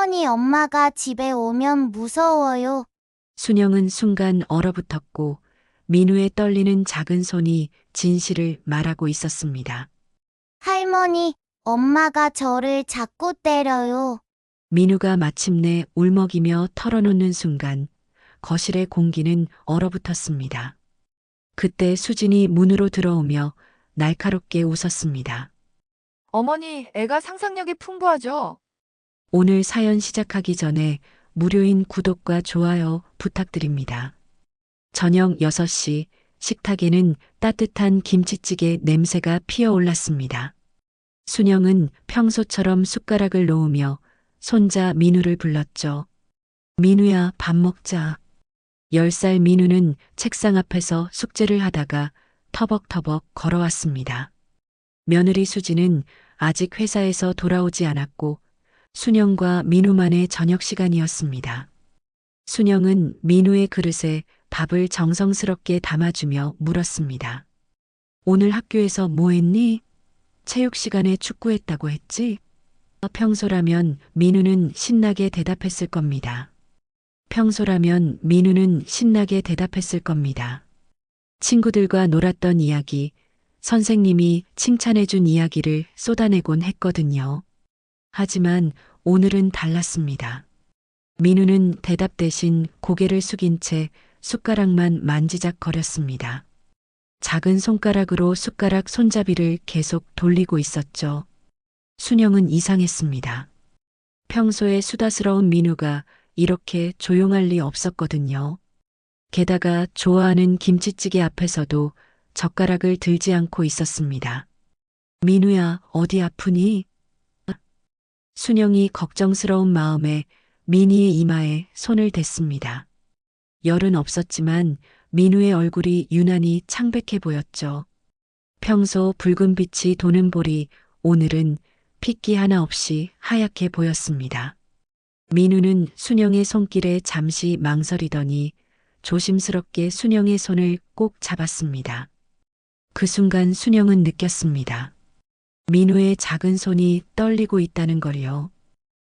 할머니, 엄마가 집에 오면 무서워요. 순영은 순간 얼어붙었고 민우의 떨리는 작은 손이 진실을 말하고 있었습니다. 할머니, 엄마가 저를 자꾸 때려요. 민우가 마침내 울먹이며 털어놓는 순간 거실의 공기는 얼어붙었습니다. 그때 수진이 문으로 들어오며 날카롭게 웃었습니다. 어머니, 애가 상상력이 풍부하죠? 오늘 사연 시작하기 전에 무료인 구독과 좋아요 부탁드립니다. 저녁 6시 식탁에는 따뜻한 김치찌개 냄새가 피어올랐습니다. 순영은 평소처럼 숟가락을 놓으며 손자 민우를 불렀죠. 민우야, 밥 먹자. 10살 민우는 책상 앞에서 숙제를 하다가 터벅터벅 걸어왔습니다. 며느리 수지는 아직 회사에서 돌아오지 않았고 순영과 민우만의 저녁 시간이었습니다. 순영은 민우의 그릇에 밥을 정성스럽게 담아주며 물었습니다. 오늘 학교에서 뭐 했니? 체육 시간에 축구했다고 했지? 평소라면 민우는 신나게 대답했을 겁니다. 평소라면 민우는 신나게 대답했을 겁니다. 친구들과 놀았던 이야기, 선생님이 칭찬해준 이야기를 쏟아내곤 했거든요. 하지만 오늘은 달랐습니다. 민우는 대답 대신 고개를 숙인 채 숟가락만 만지작거렸습니다. 작은 손가락으로 숟가락 손잡이를 계속 돌리고 있었죠. 순영은 이상했습니다. 평소에 수다스러운 민우가 이렇게 조용할 리 없었거든요. 게다가 좋아하는 김치찌개 앞에서도 젓가락을 들지 않고 있었습니다. 민우야, 어디 아프니? 순영이 걱정스러운 마음에 민희의 이마에 손을 댔습니다. 열은 없었지만 민우의 얼굴이 유난히 창백해 보였죠. 평소 붉은 빛이 도는 볼이 오늘은 핏기 하나 없이 하얗게 보였습니다. 민우는 순영의 손길에 잠시 망설이더니 조심스럽게 순영의 손을 꼭 잡았습니다. 그 순간 순영은 느꼈습니다. 민우의 작은 손이 떨리고 있다는 걸요.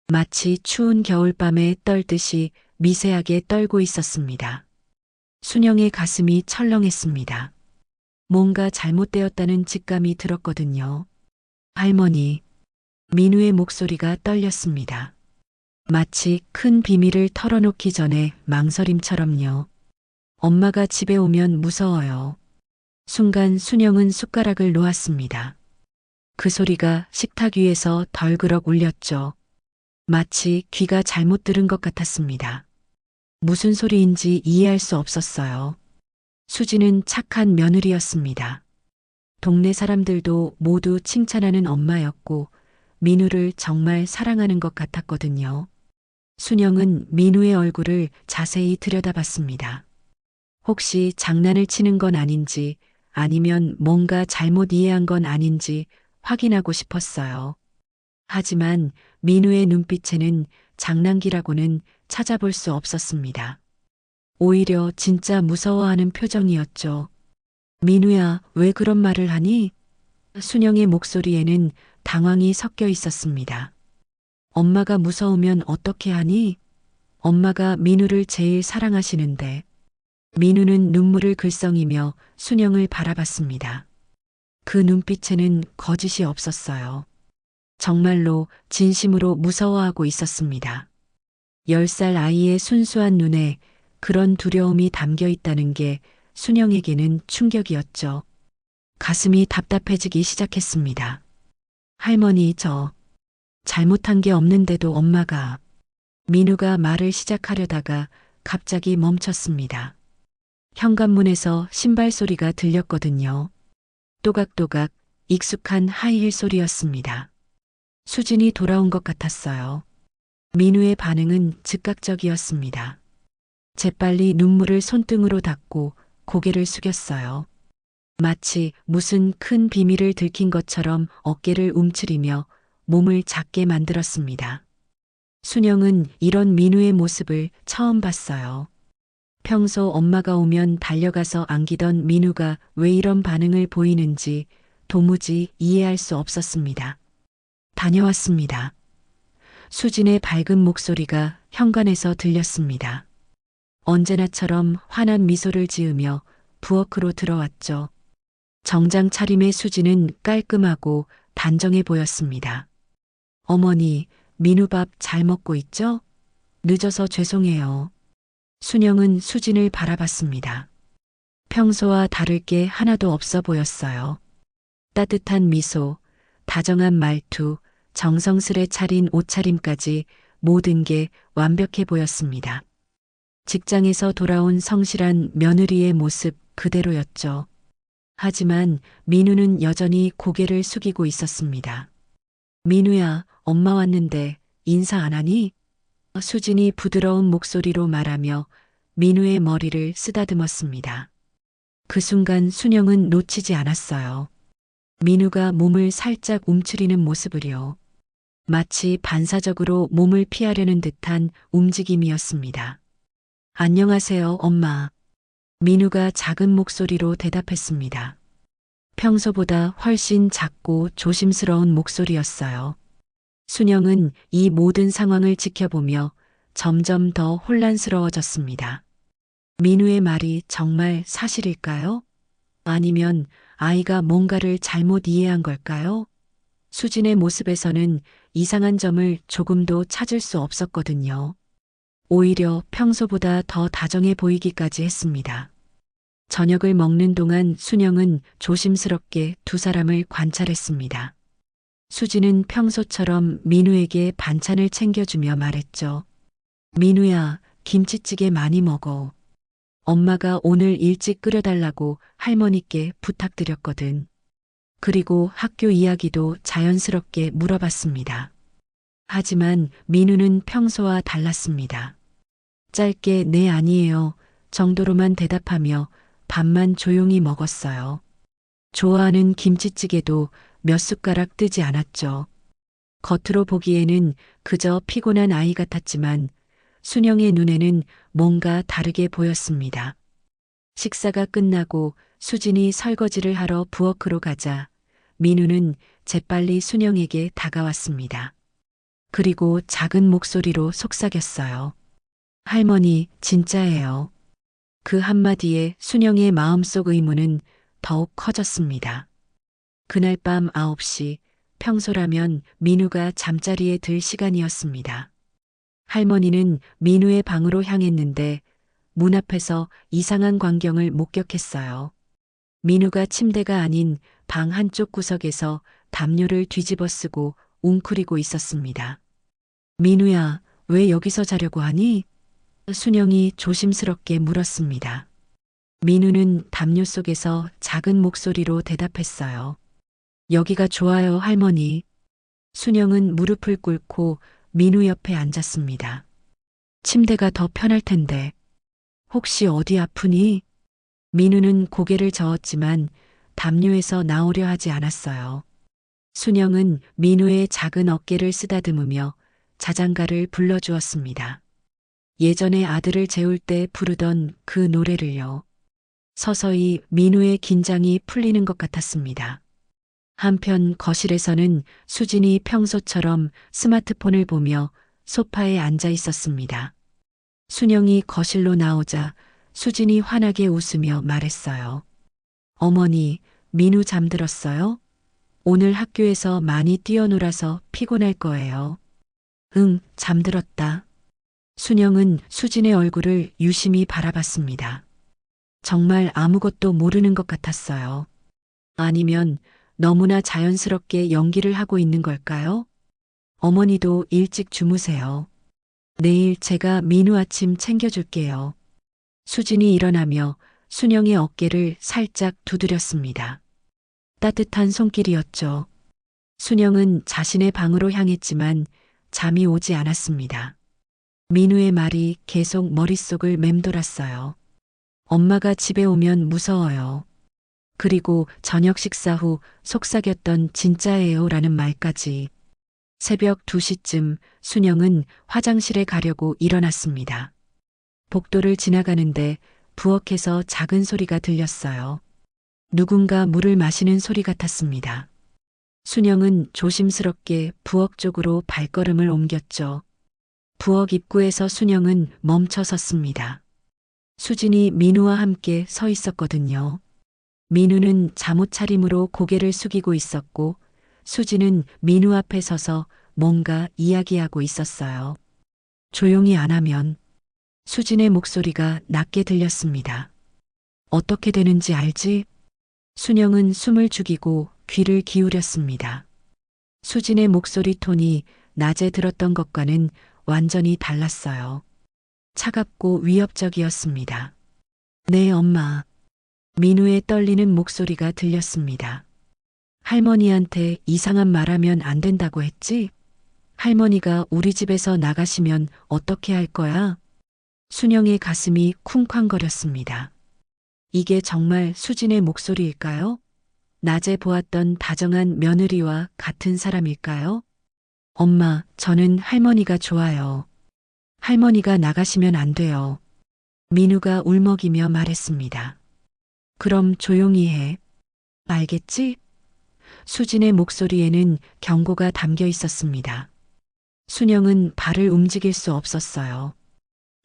마치 추운 겨울밤에 떨듯이 미세하게 떨고 있었습니다. 순영의 가슴이 철렁했습니다. 뭔가 잘못되었다는 직감이 들었거든요. 할머니, 민우의 목소리가 떨렸습니다. 마치 큰 비밀을 털어놓기 전에 망설임처럼요. 엄마가 집에 오면 무서워요. 순간 순영은 숟가락을 놓았습니다. 그 소리가 식탁 위에서 덜그럭 울렸죠. 마치 귀가 잘못 들은 것 같았습니다. 무슨 소리인지 이해할 수 없었어요. 수지는 착한 며느리였습니다. 동네 사람들도 모두 칭찬하는 엄마였고 민우를 정말 사랑하는 것 같았거든요. 순영은 민우의 얼굴을 자세히 들여다봤습니다. 혹시 장난을 치는 건 아닌지 아니면 뭔가 잘못 이해한 건 아닌지 확인하고 싶었어요. 하지만 민우의 눈빛에는 장난기라고는 찾아볼 수 없었습니다. 오히려 진짜 무서워하는 표정이었죠. 민우야, 왜 그런 말을 하니? 순영의 목소리에는 당황이 섞여 있었습니다. 엄마가 무서우면 어떻게 하니? 엄마가 민우를 제일 사랑하시는데. 민우는 눈물을 글썽이며 순영을 바라봤습니다. 그 눈빛에는 거짓이 없었어요. 정말로 진심으로 무서워하고 있었습니다. 10살 아이의 순수한 눈에 그런 두려움이 담겨 있다는 게 순영에게는 충격이었죠. 가슴이 답답해지기 시작했습니다. 할머니, 저 잘못한 게 없는데도 엄마가. 민우가 말을 시작하려다가 갑자기 멈췄습니다. 현관문에서 신발 소리가 들렸거든요. 또각또각 익숙한 하이힐 소리였습니다. 수진이 돌아온 것 같았어요. 민우의 반응은 즉각적이었습니다. 재빨리 눈물을 손등으로 닦고 고개를 숙였어요. 마치 무슨 큰 비밀을 들킨 것처럼 어깨를 움츠리며 몸을 작게 만들었습니다. 순영은 이런 민우의 모습을 처음 봤어요. 평소 엄마가 오면 달려가서 안기던 민우가 왜 이런 반응을 보이는지 도무지 이해할 수 없었습니다. 다녀왔습니다. 수진의 밝은 목소리가 현관에서 들렸습니다. 언제나처럼 환한 미소를 지으며 부엌으로 들어왔죠. 정장 차림의 수진은 깔끔하고 단정해 보였습니다. 어머니, 민우 밥 잘 먹고 있죠? 늦어서 죄송해요. 순영은 수진을 바라봤습니다. 평소와 다를 게 하나도 없어 보였어요. 따뜻한 미소, 다정한 말투, 정성스레 차린 옷차림까지 모든 게 완벽해 보였습니다. 직장에서 돌아온 성실한 며느리의 모습 그대로였죠. 하지만 민우는 여전히 고개를 숙이고 있었습니다. 민우야, 엄마 왔는데 인사 안 하니? 수진이 부드러운 목소리로 말하며 민우의 머리를 쓰다듬었습니다. 그 순간 순영은 놓치지 않았어요. 민우가 몸을 살짝 움츠리는 모습을요. 마치 반사적으로 몸을 피하려는 듯한 움직임이었습니다. 안녕하세요, 엄마. 민우가 작은 목소리로 대답했습니다. 평소보다 훨씬 작고 조심스러운 목소리였어요. 순영은 이 모든 상황을 지켜보며 점점 더 혼란스러워졌습니다. 민우의 말이 정말 사실일까요? 아니면 아이가 뭔가를 잘못 이해한 걸까요? 수진의 모습에서는 이상한 점을 조금도 찾을 수 없었거든요. 오히려 평소보다 더 다정해 보이기까지 했습니다. 저녁을 먹는 동안 순영은 조심스럽게 두 사람을 관찰했습니다. 수진은 평소처럼 민우에게 반찬을 챙겨주며 말했죠. 민우야, 김치찌개 많이 먹어. 엄마가 오늘 일찍 끓여달라고 할머니께 부탁드렸거든. 그리고 학교 이야기도 자연스럽게 물어봤습니다. 하지만 민우는 평소와 달랐습니다. 짧게 네 아니에요 정도로만 대답하며 밥만 조용히 먹었어요. 좋아하는 김치찌개도 몇 숟가락 뜨지 않았죠. 겉으로 보기에는 그저 피곤한 아이 같았지만 순영의 눈에는 뭔가 다르게 보였습니다. 식사가 끝나고 수진이 설거지를 하러 부엌으로 가자 민우는 재빨리 순영에게 다가왔습니다. 그리고 작은 목소리로 속삭였어요. 할머니, 진짜예요. 그 한마디에 순영의 마음속 의문은 더욱 커졌습니다. 그날 밤 9시, 평소라면 민우가 잠자리에 들 시간이었습니다. 할머니는 민우의 방으로 향했는데 문 앞에서 이상한 광경을 목격했어요. 민우가 침대가 아닌 방 한쪽 구석에서 담요를 뒤집어 쓰고 웅크리고 있었습니다. 민우야, 왜 여기서 자려고 하니? 순영이 조심스럽게 물었습니다. 민우는 담요 속에서 작은 목소리로 대답했어요. 여기가 좋아요, 할머니. 순영은 무릎을 꿇고 민우 옆에 앉았습니다. 침대가 더 편할 텐데. 혹시 어디 아프니? 민우는 고개를 저었지만 담요에서 나오려 하지 않았어요. 순영은 민우의 작은 어깨를 쓰다듬으며 자장가를 불러주었습니다. 예전에 아들을 재울 때 부르던 그 노래를요. 서서히 민우의 긴장이 풀리는 것 같았습니다. 한편 거실에서는 수진이 평소처럼 스마트폰을 보며 소파에 앉아 있었습니다. 순영이 거실로 나오자 수진이 환하게 웃으며 말했어요. 어머니, 민우 잠들었어요? 오늘 학교에서 많이 뛰어놀아서 피곤할 거예요. 응, 잠들었다. 순영은 수진의 얼굴을 유심히 바라봤습니다. 정말 아무것도 모르는 것 같았어요. 아니면 너무나 자연스럽게 연기를 하고 있는 걸까요? 어머니도 일찍 주무세요. 내일 제가 민우 아침 챙겨줄게요. 수진이 일어나며 순영의 어깨를 살짝 두드렸습니다. 따뜻한 손길이었죠. 순영은 자신의 방으로 향했지만 잠이 오지 않았습니다. 민우의 말이 계속 머릿속을 맴돌았어요. 엄마가 집에 오면 무서워요. 그리고 저녁 식사 후 속삭였던 진짜예요 라는 말까지. 새벽 2시쯤 순영은 화장실에 가려고 일어났습니다. 복도를 지나가는데 부엌에서 작은 소리가 들렸어요. 누군가 물을 마시는 소리 같았습니다. 순영은 조심스럽게 부엌 쪽으로 발걸음을 옮겼죠. 부엌 입구에서 순영은 멈춰 섰습니다. 수진이 민우와 함께 서 있었거든요. 민우는 잠옷 차림으로 고개를 숙이고 있었고 수진은 민우 앞에 서서 뭔가 이야기하고 있었어요. 조용히 안 하면 수진의 목소리가 낮게 들렸습니다. 어떻게 되는지 알지? 순영은 숨을 죽이고 귀를 기울였습니다. 수진의 목소리 톤이 낮에 들었던 것과는 완전히 달랐어요. 차갑고 위협적이었습니다. 네, 엄마. 민우의 떨리는 목소리가 들렸습니다. 할머니한테 이상한 말하면 안 된다고 했지? 할머니가 우리 집에서 나가시면 어떻게 할 거야? 순영의 가슴이 쿵쾅거렸습니다. 이게 정말 수진의 목소리일까요? 낮에 보았던 다정한 며느리와 같은 사람일까요? 엄마, 저는 할머니가 좋아요. 할머니가 나가시면 안 돼요. 민우가 울먹이며 말했습니다. 그럼 조용히 해. 알겠지? 수진의 목소리에는 경고가 담겨 있었습니다. 순영은 발을 움직일 수 없었어요.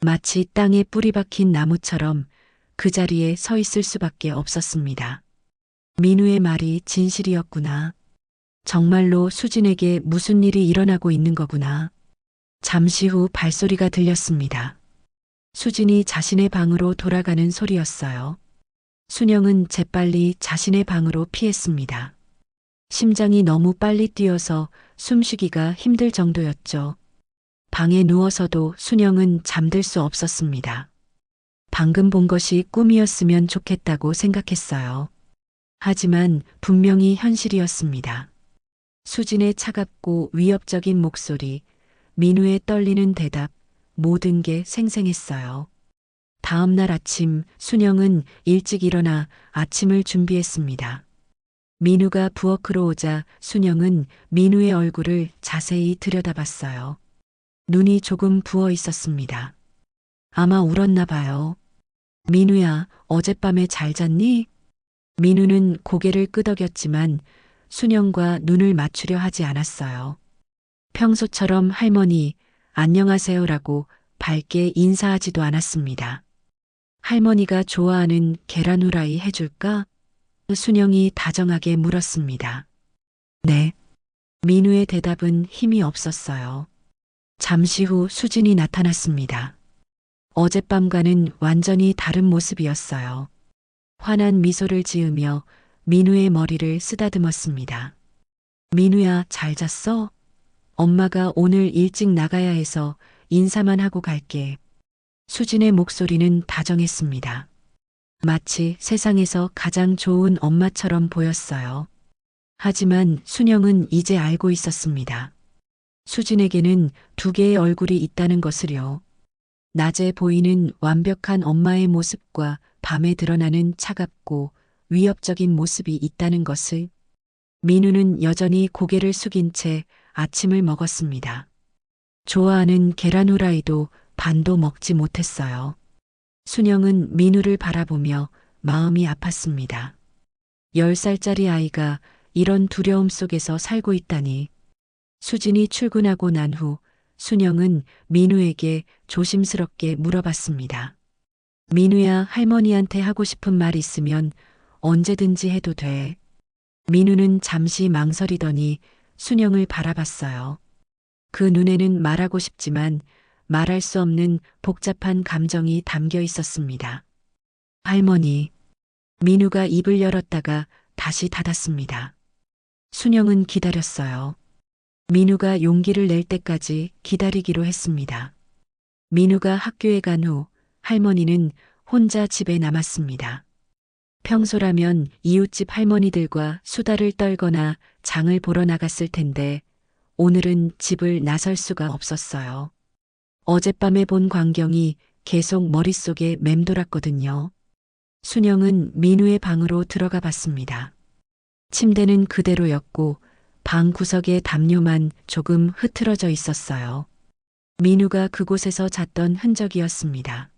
마치 땅에 뿌리 박힌 나무처럼 그 자리에 서 있을 수밖에 없었습니다. 민우의 말이 진실이었구나. 정말로 수진에게 무슨 일이 일어나고 있는 거구나. 잠시 후 발소리가 들렸습니다. 수진이 자신의 방으로 돌아가는 소리였어요. 순영은 재빨리 자신의 방으로 피했습니다. 심장이 너무 빨리 뛰어서 숨쉬기가 힘들 정도였죠. 방에 누워서도 순영은 잠들 수 없었습니다. 방금 본 것이 꿈이었으면 좋겠다고 생각했어요. 하지만 분명히 현실이었습니다. 수진의 차갑고 위협적인 목소리, 민우의 떨리는 대답, 모든 게 생생했어요. 다음 날 아침 순영은 일찍 일어나 아침을 준비했습니다. 민우가 부엌으로 오자 순영은 민우의 얼굴을 자세히 들여다봤어요. 눈이 조금 부어 있었습니다. 아마 울었나 봐요. 민우야, 어젯밤에 잘 잤니? 민우는 고개를 끄덕였지만 순영과 눈을 맞추려 하지 않았어요. 평소처럼 할머니, 안녕하세요라고 밝게 인사하지도 않았습니다. 할머니가 좋아하는 계란 후라이 해줄까? 순영이 다정하게 물었습니다. 네. 민우의 대답은 힘이 없었어요. 잠시 후 수진이 나타났습니다. 어젯밤과는 완전히 다른 모습이었어요. 환한 미소를 지으며 민우의 머리를 쓰다듬었습니다. 민우야, 잘 잤어? 엄마가 오늘 일찍 나가야 해서 인사만 하고 갈게. 수진의 목소리는 다정했습니다. 마치 세상에서 가장 좋은 엄마처럼 보였어요. 하지만 순영은 이제 알고 있었습니다. 수진에게는 두 개의 얼굴이 있다는 것을요. 낮에 보이는 완벽한 엄마의 모습과 밤에 드러나는 차갑고 위협적인 모습이 있다는 것을. 민우는 여전히 고개를 숙인 채 아침을 먹었습니다. 좋아하는 계란 후라이도 반도 먹지 못했어요. 순영은 민우를 바라보며 마음이 아팠습니다. 10살짜리 아이가 이런 두려움 속에서 살고 있다니. 수진이 출근하고 난 후 순영은 민우에게 조심스럽게 물어봤습니다. 민우야, 할머니한테 하고 싶은 말 있으면 언제든지 해도 돼. 민우는 잠시 망설이더니 순영을 바라봤어요. 그 눈에는 말하고 싶지만 말할 수 없는 복잡한 감정이 담겨 있었습니다. 할머니. 민우가 입을 열었다가 다시 닫았습니다. 순영은 기다렸어요. 민우가 용기를 낼 때까지 기다리기로 했습니다. 민우가 학교에 간 후 할머니는 혼자 집에 남았습니다. 평소라면 이웃집 할머니들과 수다를 떨거나 장을 보러 나갔을 텐데 오늘은 집을 나설 수가 없었어요. 어젯밤에 본 광경이 계속 머릿속에 맴돌았거든요. 순영은 민우의 방으로 들어가 봤습니다. 침대는 그대로였고 방 구석의 담요만 조금 흐트러져 있었어요. 민우가 그곳에서 잤던 흔적이었습니다.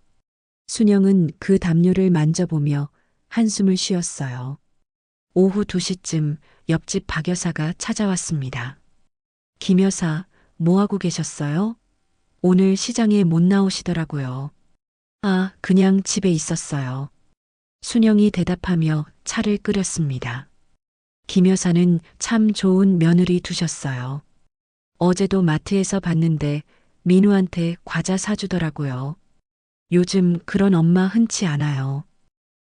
순영은 그 담요를 만져보며 한숨을 쉬었어요. 오후 2시쯤 옆집 박 여사가 찾아왔습니다. 김 여사, 뭐하고 계셨어요? 오늘 시장에 못 나오시더라고요. 아, 그냥 집에 있었어요. 순영이 대답하며 차를 끓였습니다. 김 여사는 참 좋은 며느리 두셨어요. 어제도 마트에서 봤는데 민우한테 과자 사주더라고요. 요즘 그런 엄마 흔치 않아요.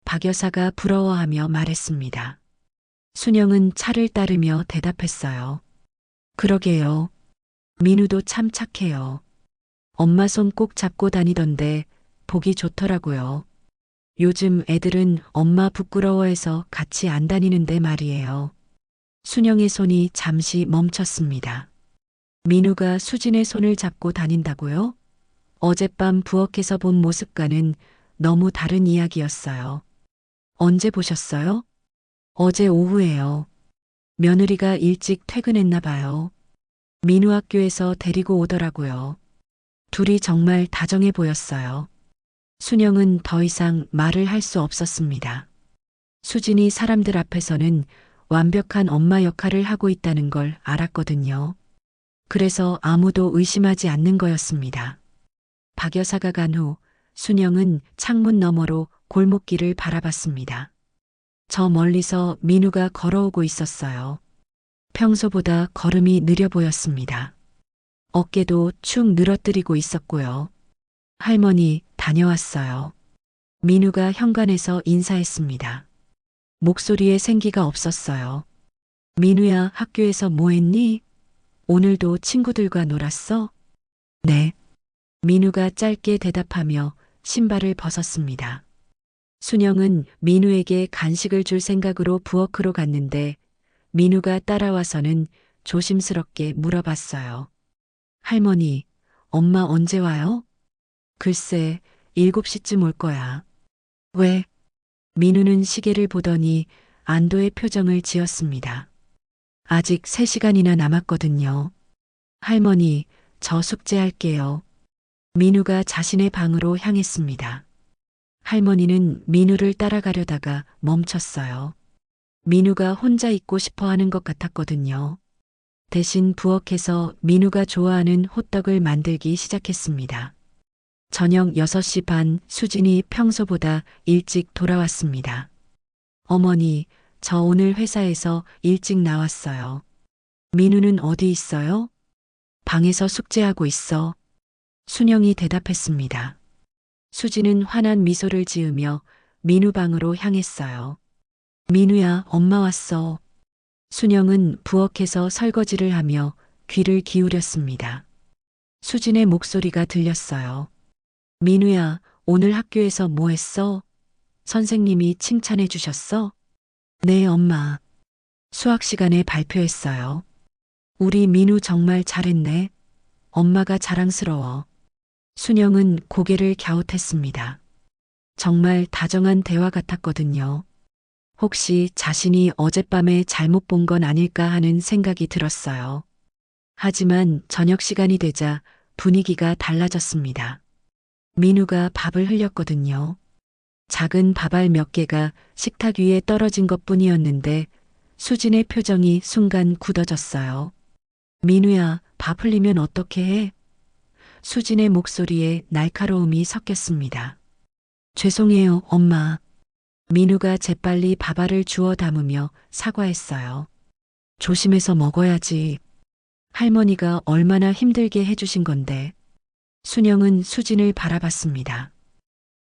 박 여사가 부러워하며 말했습니다. 순영은 차를 따르며 대답했어요. 그러게요. 민우도 참 착해요. 엄마 손 꼭 잡고 다니던데 보기 좋더라고요. 요즘 애들은 엄마 부끄러워해서 같이 안 다니는데 말이에요. 순영의 손이 잠시 멈췄습니다. 민우가 수진의 손을 잡고 다닌다고요? 어젯밤 부엌에서 본 모습과는 너무 다른 이야기였어요. 언제 보셨어요? 어제 오후에요. 며느리가 일찍 퇴근했나 봐요. 민우 학교에서 데리고 오더라고요. 둘이 정말 다정해 보였어요. 순영은 더 이상 말을 할 수 없었습니다. 수진이 사람들 앞에서는 완벽한 엄마 역할을 하고 있다는 걸 알았거든요. 그래서 아무도 의심하지 않는 거였습니다. 박 여사가 간 후 순영은 창문 너머로 골목길을 바라봤습니다. 저 멀리서 민우가 걸어오고 있었어요. 평소보다 걸음이 느려 보였습니다. 어깨도 축 늘어뜨리고 있었고요. 할머니, 다녀왔어요. 민우가 현관에서 인사했습니다. 목소리에 생기가 없었어요. 민우야, 학교에서 뭐 했니? 오늘도 친구들과 놀았어? 네. 민우가 짧게 대답하며 신발을 벗었습니다. 순영은 민우에게 간식을 줄 생각으로 부엌으로 갔는데 민우가 따라와서는 조심스럽게 물어봤어요. 할머니, 엄마 언제 와요? 글쎄, 7시쯤 올 거야. 왜? 민우는 시계를 보더니 안도의 표정을 지었습니다. 아직 3시간이나 남았거든요. 할머니, 저 숙제할게요. 민우가 자신의 방으로 향했습니다. 할머니는 민우를 따라가려다가 멈췄어요. 민우가 혼자 있고 싶어 하는 것 같았거든요. 대신 부엌에서 민우가 좋아하는 호떡을 만들기 시작했습니다. 저녁 6시 반 수진이 평소보다 일찍 돌아왔습니다. 어머니, 저 오늘 회사에서 일찍 나왔어요. 민우는 어디 있어요? 방에서 숙제하고 있어. 순영이 대답했습니다. 수진은 환한 미소를 지으며 민우 방으로 향했어요. 민우야, 엄마 왔어. 순영은 부엌에서 설거지를 하며 귀를 기울였습니다. 수진의 목소리가 들렸어요. 민우야, 오늘 학교에서 뭐 했어? 선생님이 칭찬해 주셨어? 네, 엄마. 수학 시간에 발표했어요. 우리 민우 정말 잘했네. 엄마가 자랑스러워. 순영은 고개를 갸웃했습니다. 정말 다정한 대화 같았거든요. 혹시 자신이 어젯밤에 잘못 본 건 아닐까 하는 생각이 들었어요. 하지만 저녁 시간이 되자 분위기가 달라졌습니다. 민우가 밥을 흘렸거든요. 작은 밥알 몇 개가 식탁 위에 떨어진 것뿐이었는데 수진의 표정이 순간 굳어졌어요. 민우야, 밥 흘리면 어떻게 해? 수진의 목소리에 날카로움이 섞였습니다. 죄송해요, 엄마. 민우가 재빨리 밥알을 주워 담으며 사과했어요. 조심해서 먹어야지. 할머니가 얼마나 힘들게 해주신 건데. 순영은 수진을 바라봤습니다.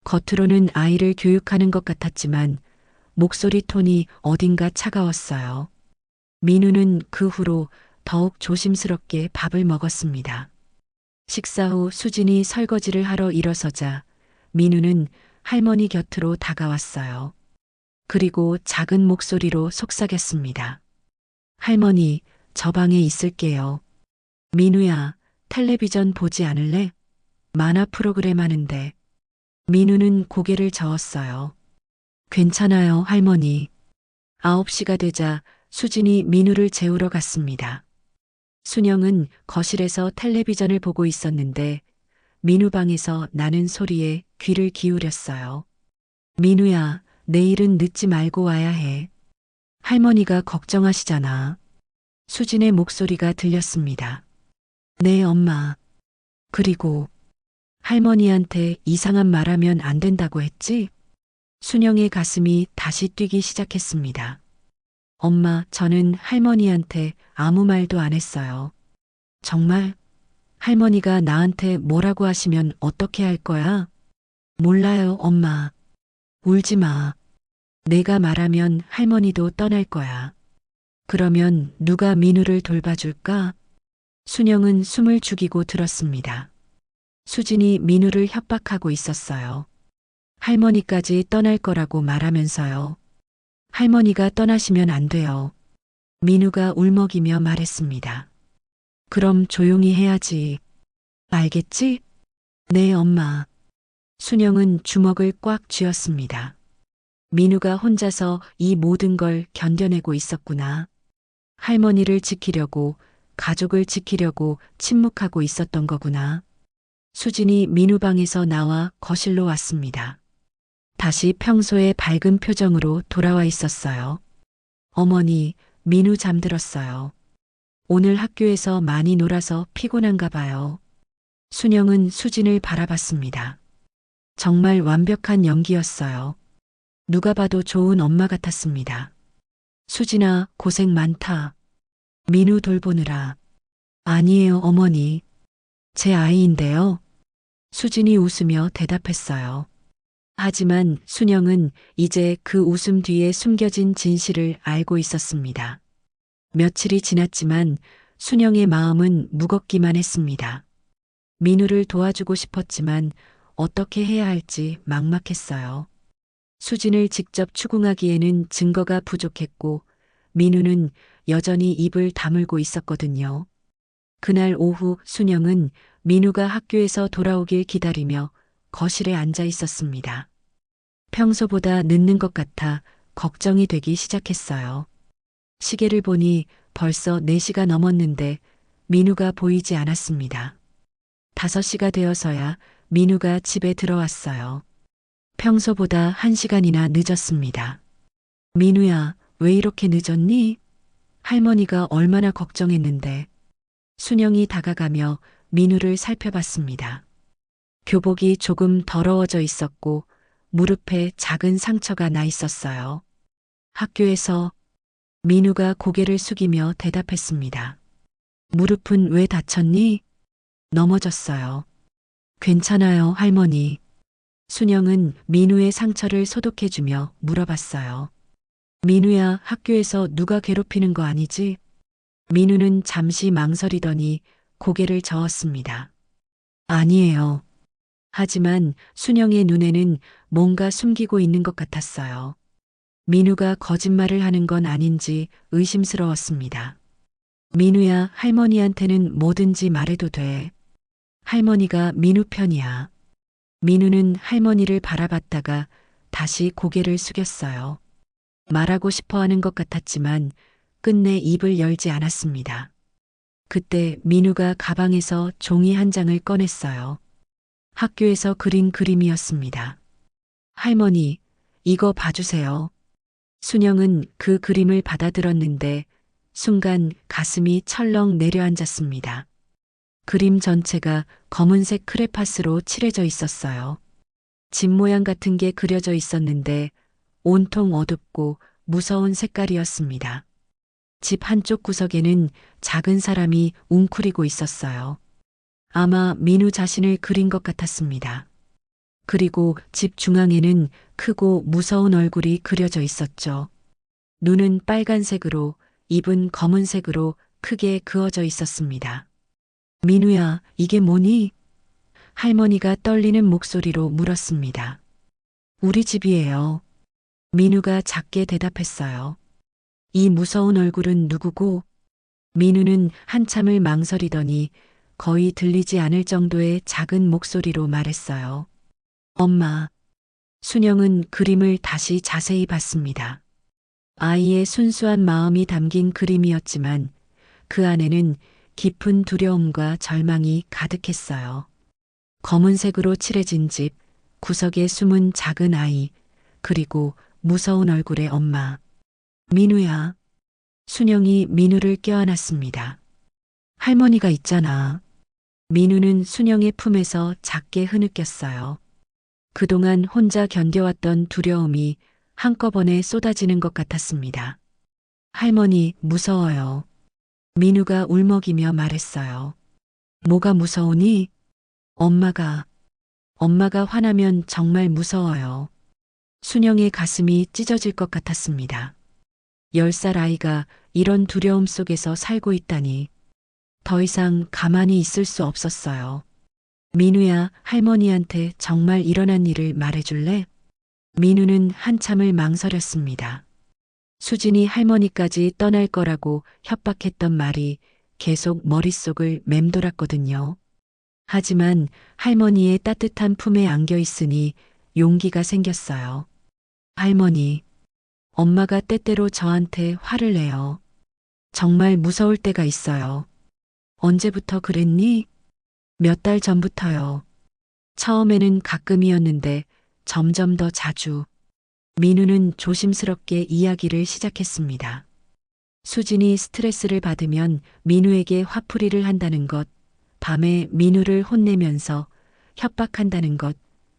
겉으로는 아이를 교육하는 것 같았지만 목소리 톤이 어딘가 차가웠어요. 민우는 그 후로 더욱 조심스럽게 밥을 먹었습니다. 식사 후 수진이 설거지를 하러 일어서자 민우는 할머니 곁으로 다가왔어요. 그리고 작은 목소리로 속삭였습니다. 할머니, 저 방에 있을게요. 민우야, 텔레비전 보지 않을래? 만화 프로그램 하는데. 민우는 고개를 저었어요. 괜찮아요, 할머니. 9시가 되자 수진이 민우를 재우러 갔습니다. 순영은 거실에서 텔레비전을 보고 있었는데 민우 방에서 나는 소리에 귀를 기울였어요. 민우야, 내일은 늦지 말고 와야 해. 할머니가 걱정하시잖아. 수진의 목소리가 들렸습니다. 네, 엄마. 그리고 할머니한테 이상한 말하면 안 된다고 했지? 순영의 가슴이 다시 뛰기 시작했습니다. 엄마, 저는 할머니한테 아무 말도 안 했어요. 정말? 할머니가 나한테 뭐라고 하시면 어떻게 할 거야? 몰라요, 엄마. 울지 마. 내가 말하면 할머니도 떠날 거야. 그러면 누가 민우를 돌봐줄까? 순영은 숨을 죽이고 들었습니다. 수진이 민우를 협박하고 있었어요. 할머니까지 떠날 거라고 말하면서요. 할머니가 떠나시면 안 돼요. 민우가 울먹이며 말했습니다. 그럼 조용히 해야지. 알겠지? 네, 엄마. 순영은 주먹을 꽉 쥐었습니다. 민우가 혼자서 이 모든 걸 견뎌내고 있었구나. 할머니를 지키려고, 가족을 지키려고 침묵하고 있었던 거구나. 수진이 민우 방에서 나와 거실로 왔습니다. 다시 평소의 밝은 표정으로 돌아와 있었어요. 어머니, 민우 잠들었어요. 오늘 학교에서 많이 놀아서 피곤한가 봐요. 순영은 수진을 바라봤습니다. 정말 완벽한 연기였어요. 누가 봐도 좋은 엄마 같았습니다. 수진아, 고생 많다. 민우 돌보느라. 아니에요, 어머니. 제 아이인데요. 수진이 웃으며 대답했어요. 하지만 순영은 이제 그 웃음 뒤에 숨겨진 진실을 알고 있었습니다. 며칠이 지났지만 순영의 마음은 무겁기만 했습니다. 민우를 도와주고 싶었지만 어떻게 해야 할지 막막했어요. 수진을 직접 추궁하기에는 증거가 부족했고 민우는 여전히 입을 다물고 있었거든요. 그날 오후 순영은 민우가 학교에서 돌아오길 기다리며 거실에 앉아 있었습니다. 평소보다 늦는 것 같아 걱정이 되기 시작했어요. 시계를 보니 벌써 4시가 넘었는데 민우가 보이지 않았습니다. 5시가 되어서야 민우가 집에 들어왔어요. 평소보다 1시간이나 늦었습니다. 민우야, 왜 이렇게 늦었니? 할머니가 얼마나 걱정했는데. 순영이 다가가며 민우를 살펴봤습니다. 교복이 조금 더러워져 있었고 무릎에 작은 상처가 나 있었어요. 학교에서 민우가 고개를 숙이며 대답했습니다. 무릎은 왜 다쳤니? 넘어졌어요. 괜찮아요, 할머니. 순영은 민우의 상처를 소독해주며 물어봤어요. 민우야, 학교에서 누가 괴롭히는 거 아니지? 민우는 잠시 망설이더니 고개를 저었습니다. 아니에요. 하지만 순영의 눈에는 뭔가 숨기고 있는 것 같았어요. 민우가 거짓말을 하는 건 아닌지 의심스러웠습니다. 민우야, 할머니한테는 뭐든지 말해도 돼. 할머니가 민우 편이야. 민우는 할머니를 바라봤다가 다시 고개를 숙였어요. 말하고 싶어 하는 것 같았지만 끝내 입을 열지 않았습니다. 그때 민우가 가방에서 종이 한 장을 꺼냈어요. 학교에서 그린 그림이었습니다. 할머니, 이거 봐주세요. 순영은 그 그림을 받아들었는데 순간 가슴이 철렁 내려앉았습니다. 그림 전체가 검은색 크레파스로 칠해져 있었어요. 집 모양 같은 게 그려져 있었는데 온통 어둡고 무서운 색깔이었습니다. 집 한쪽 구석에는 작은 사람이 웅크리고 있었어요. 아마 민우 자신을 그린 것 같았습니다. 그리고 집 중앙에는 크고 무서운 얼굴이 그려져 있었죠. 눈은 빨간색으로, 입은 검은색으로 크게 그어져 있었습니다. 민우야, 이게 뭐니? 할머니가 떨리는 목소리로 물었습니다. 우리 집이에요. 민우가 작게 대답했어요. 이 무서운 얼굴은 누구고? 민우는 한참을 망설이더니 거의 들리지 않을 정도의 작은 목소리로 말했어요. 엄마. 순영은 그림을 다시 자세히 봤습니다. 아이의 순수한 마음이 담긴 그림이었지만 그 안에는 깊은 두려움과 절망이 가득했어요. 검은색으로 칠해진 집, 구석에 숨은 작은 아이, 그리고 무서운 얼굴의 엄마. 민우야. 순영이 민우를 껴안았습니다. 할머니가 있잖아. 민우는 순영의 품에서 작게 흐느꼈어요. 그동안 혼자 견뎌왔던 두려움이 한꺼번에 쏟아지는 것 같았습니다. 할머니, 무서워요. 민우가 울먹이며 말했어요. 뭐가 무서우니? 엄마가 화나면 정말 무서워요. 순영의 가슴이 찢어질 것 같았습니다. 10살 아이가 이런 두려움 속에서 살고 있다니 더 이상 가만히 있을 수 없었어요. 민우야, 할머니한테 정말 일어난 일을 말해줄래? 민우는 한참을 망설였습니다. 수진이 할머니까지 떠날 거라고 협박했던 말이 계속 머릿속을 맴돌았거든요. 하지만 할머니의 따뜻한 품에 안겨 있으니 용기가 생겼어요. 할머니, 엄마가 때때로 저한테 화를 내요. 정말 무서울 때가 있어요. 언제부터 그랬니? 몇 달 전부터요. 처음에는 가끔이었는데 점점 더 자주. 민우는 조심스럽게 이야기를 시작했습니다. 수진이 스트레스를 받으면 민우에게 화풀이를 한다는 것, 밤에 민우를 혼내면서 협박한다는 것,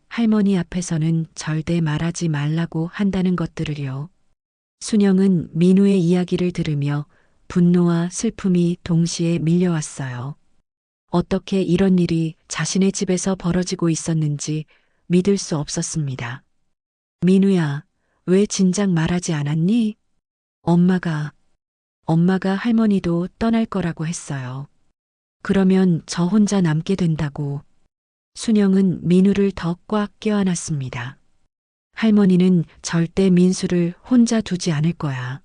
할머니 앞에서는 절대 말하지 말라고 한다는 것들을요. 순영은 민우의 이야기를 들으며 분노와 슬픔이 동시에 밀려왔어요. 어떻게 이런 일이 자신의 집에서 벌어지고 있었는지 믿을 수 없었습니다. 민우야, 왜 진작 말하지 않았니? 엄마가 할머니도 떠날 거라고 했어요. 그러면 저 혼자 남게 된다고. 순영은 민우를 더 꽉 껴안았습니다. 할머니는 절대 민수를 혼자 두지 않을 거야.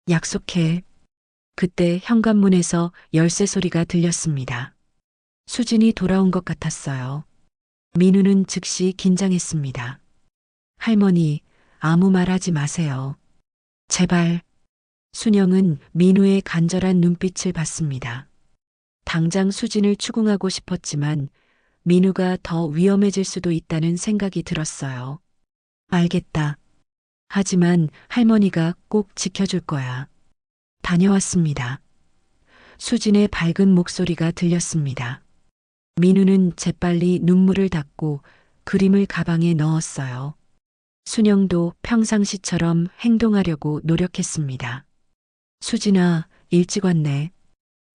약속해. 그때 현관문에서 열쇠 소리가 들렸습니다. 수진이 돌아온 것 같았어요. 민우는 즉시 긴장했습니다. 할머니, 아무 말 하지 마세요. 제발. 순영은 민우의 간절한 눈빛을 봤습니다. 당장 수진을 추궁하고 싶었지만 민우가 더 위험해질 수도 있다는 생각이 들었어요. 알겠다. 하지만 할머니가 꼭 지켜줄 거야. 다녀왔습니다. 수진의 밝은 목소리가 들렸습니다. 민우는 재빨리 눈물을 닦고 그림을 가방에 넣었어요. 순영도 평상시처럼 행동하려고 노력했습니다. 수진아, 일찍 왔네.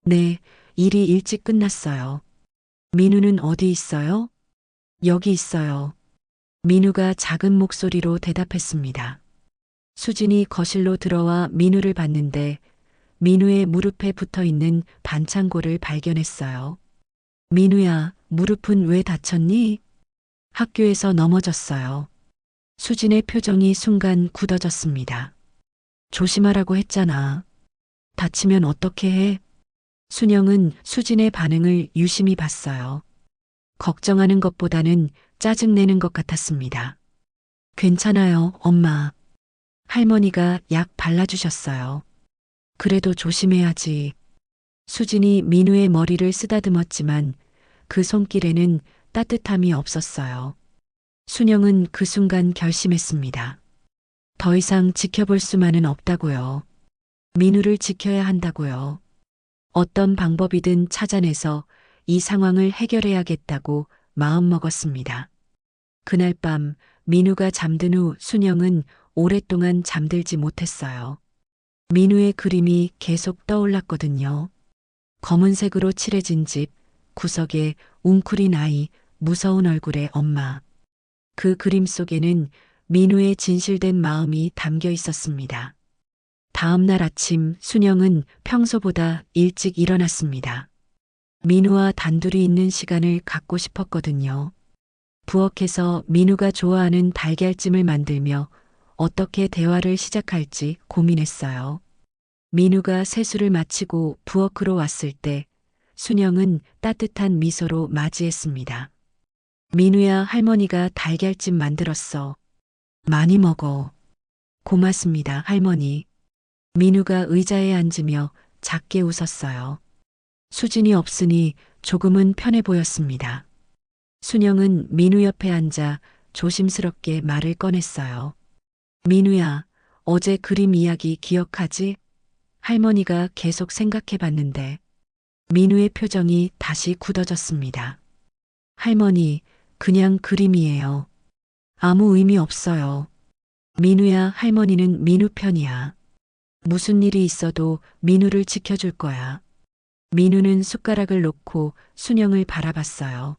네, 일이 일찍 끝났어요. 민우는 어디 있어요? 여기 있어요. 민우가 작은 목소리로 대답했습니다. 수진이 거실로 들어와 민우를 봤는데 민우의 무릎에 붙어 있는 반창고를 발견했어요. 민우야, 무릎은 왜 다쳤니? 학교에서 넘어졌어요. 수진의 표정이 순간 굳어졌습니다. 조심하라고 했잖아. 다치면 어떻게 해? 순영은 수진의 반응을 유심히 봤어요. 걱정하는 것보다는 짜증내는 것 같았습니다. 괜찮아요, 엄마. 할머니가 약 발라주셨어요. 그래도 조심해야지. 수진이 민우의 머리를 쓰다듬었지만 그 손길에는 따뜻함이 없었어요. 순영은 그 순간 결심했습니다. 더 이상 지켜볼 수만은 없다고요. 민우를 지켜야 한다고요. 어떤 방법이든 찾아내서 이 상황을 해결해야겠다고 마음먹었습니다. 그날 밤 민우가 잠든 후 순영은 오랫동안 잠들지 못했어요. 민우의 그림이 계속 떠올랐거든요. 검은색으로 칠해진 집, 구석에 웅크린 아이, 무서운 얼굴의 엄마. 그 그림 속에는 민우의 진실된 마음이 담겨 있었습니다. 다음 날 아침 순영은 평소보다 일찍 일어났습니다. 민우와 단둘이 있는 시간을 갖고 싶었거든요. 부엌에서 민우가 좋아하는 달걀찜을 만들며 어떻게 대화를 시작할지 고민했어요. 민우가 세수를 마치고 부엌으로 왔을 때 순영은 따뜻한 미소로 맞이했습니다. 민우야, 할머니가 달걀찜 만들었어. 많이 먹어. 고맙습니다, 할머니. 민우가 의자에 앉으며 작게 웃었어요. 수진이 없으니 조금은 편해 보였습니다. 순영은 민우 옆에 앉아 조심스럽게 말을 꺼냈어요. 민우야, 어제 그림 이야기 기억하지? 할머니가 계속 생각해 봤는데 민우의 표정이 다시 굳어졌습니다. 할머니, 그냥 그림이에요. 아무 의미 없어요. 민우야, 할머니는 민우 편이야. 무슨 일이 있어도 민우를 지켜줄 거야. 민우는 숟가락을 놓고 순영을 바라봤어요.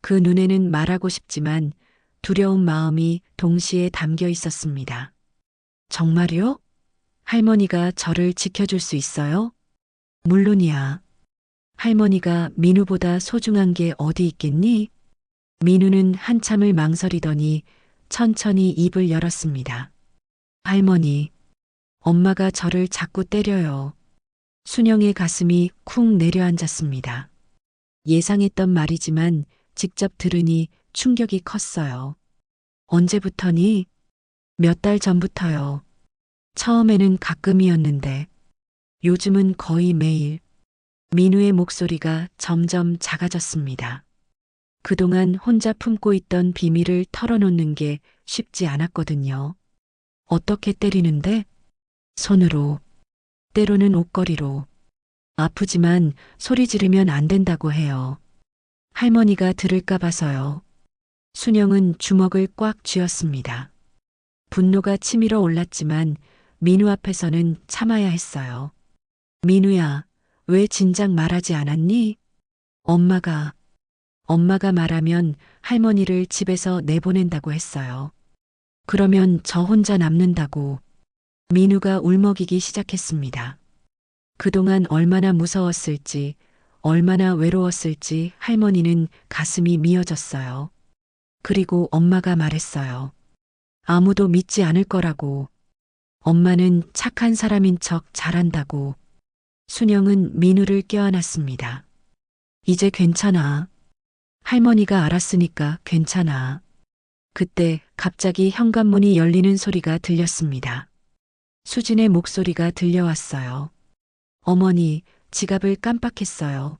그 눈에는 말하고 싶지만 두려운 마음이 동시에 담겨 있었습니다. 정말요? 할머니가 저를 지켜줄 수 있어요? 물론이야. 할머니가 민우보다 소중한 게 어디 있겠니? 민우는 한참을 망설이더니 천천히 입을 열었습니다. 할머니, 엄마가 저를 자꾸 때려요. 순영의 가슴이 쿵 내려앉았습니다. 예상했던 말이지만 직접 들으니 충격이 컸어요. 언제부터니? 몇 달 전부터요. 처음에는 가끔이었는데 요즘은 거의 매일. 민우의 목소리가 점점 작아졌습니다. 그동안 혼자 품고 있던 비밀을 털어놓는 게 쉽지 않았거든요. 어떻게 때리는데? 손으로, 때로는 옷걸이로. 아프지만 소리 지르면 안 된다고 해요. 할머니가 들을까 봐서요. 순영은 주먹을 꽉 쥐었습니다. 분노가 치밀어 올랐지만 민우 앞에서는 참아야 했어요. 민우야, 왜 진작 말하지 않았니? 엄마가 말하면 할머니를 집에서 내보낸다고 했어요. 그러면 저 혼자 남는다고. 민우가 울먹이기 시작했습니다. 그동안 얼마나 무서웠을지, 얼마나 외로웠을지 할머니는 가슴이 미어졌어요. 그리고 엄마가 말했어요. 아무도 믿지 않을 거라고. 엄마는 착한 사람인 척 잘한다고. 순영은 민우를 껴안았습니다. 이제 괜찮아. 할머니가 알았으니까 괜찮아. 그때 갑자기 현관문이 열리는 소리가 들렸습니다. 수진의 목소리가 들려왔어요. 어머니, 지갑을 깜빡했어요.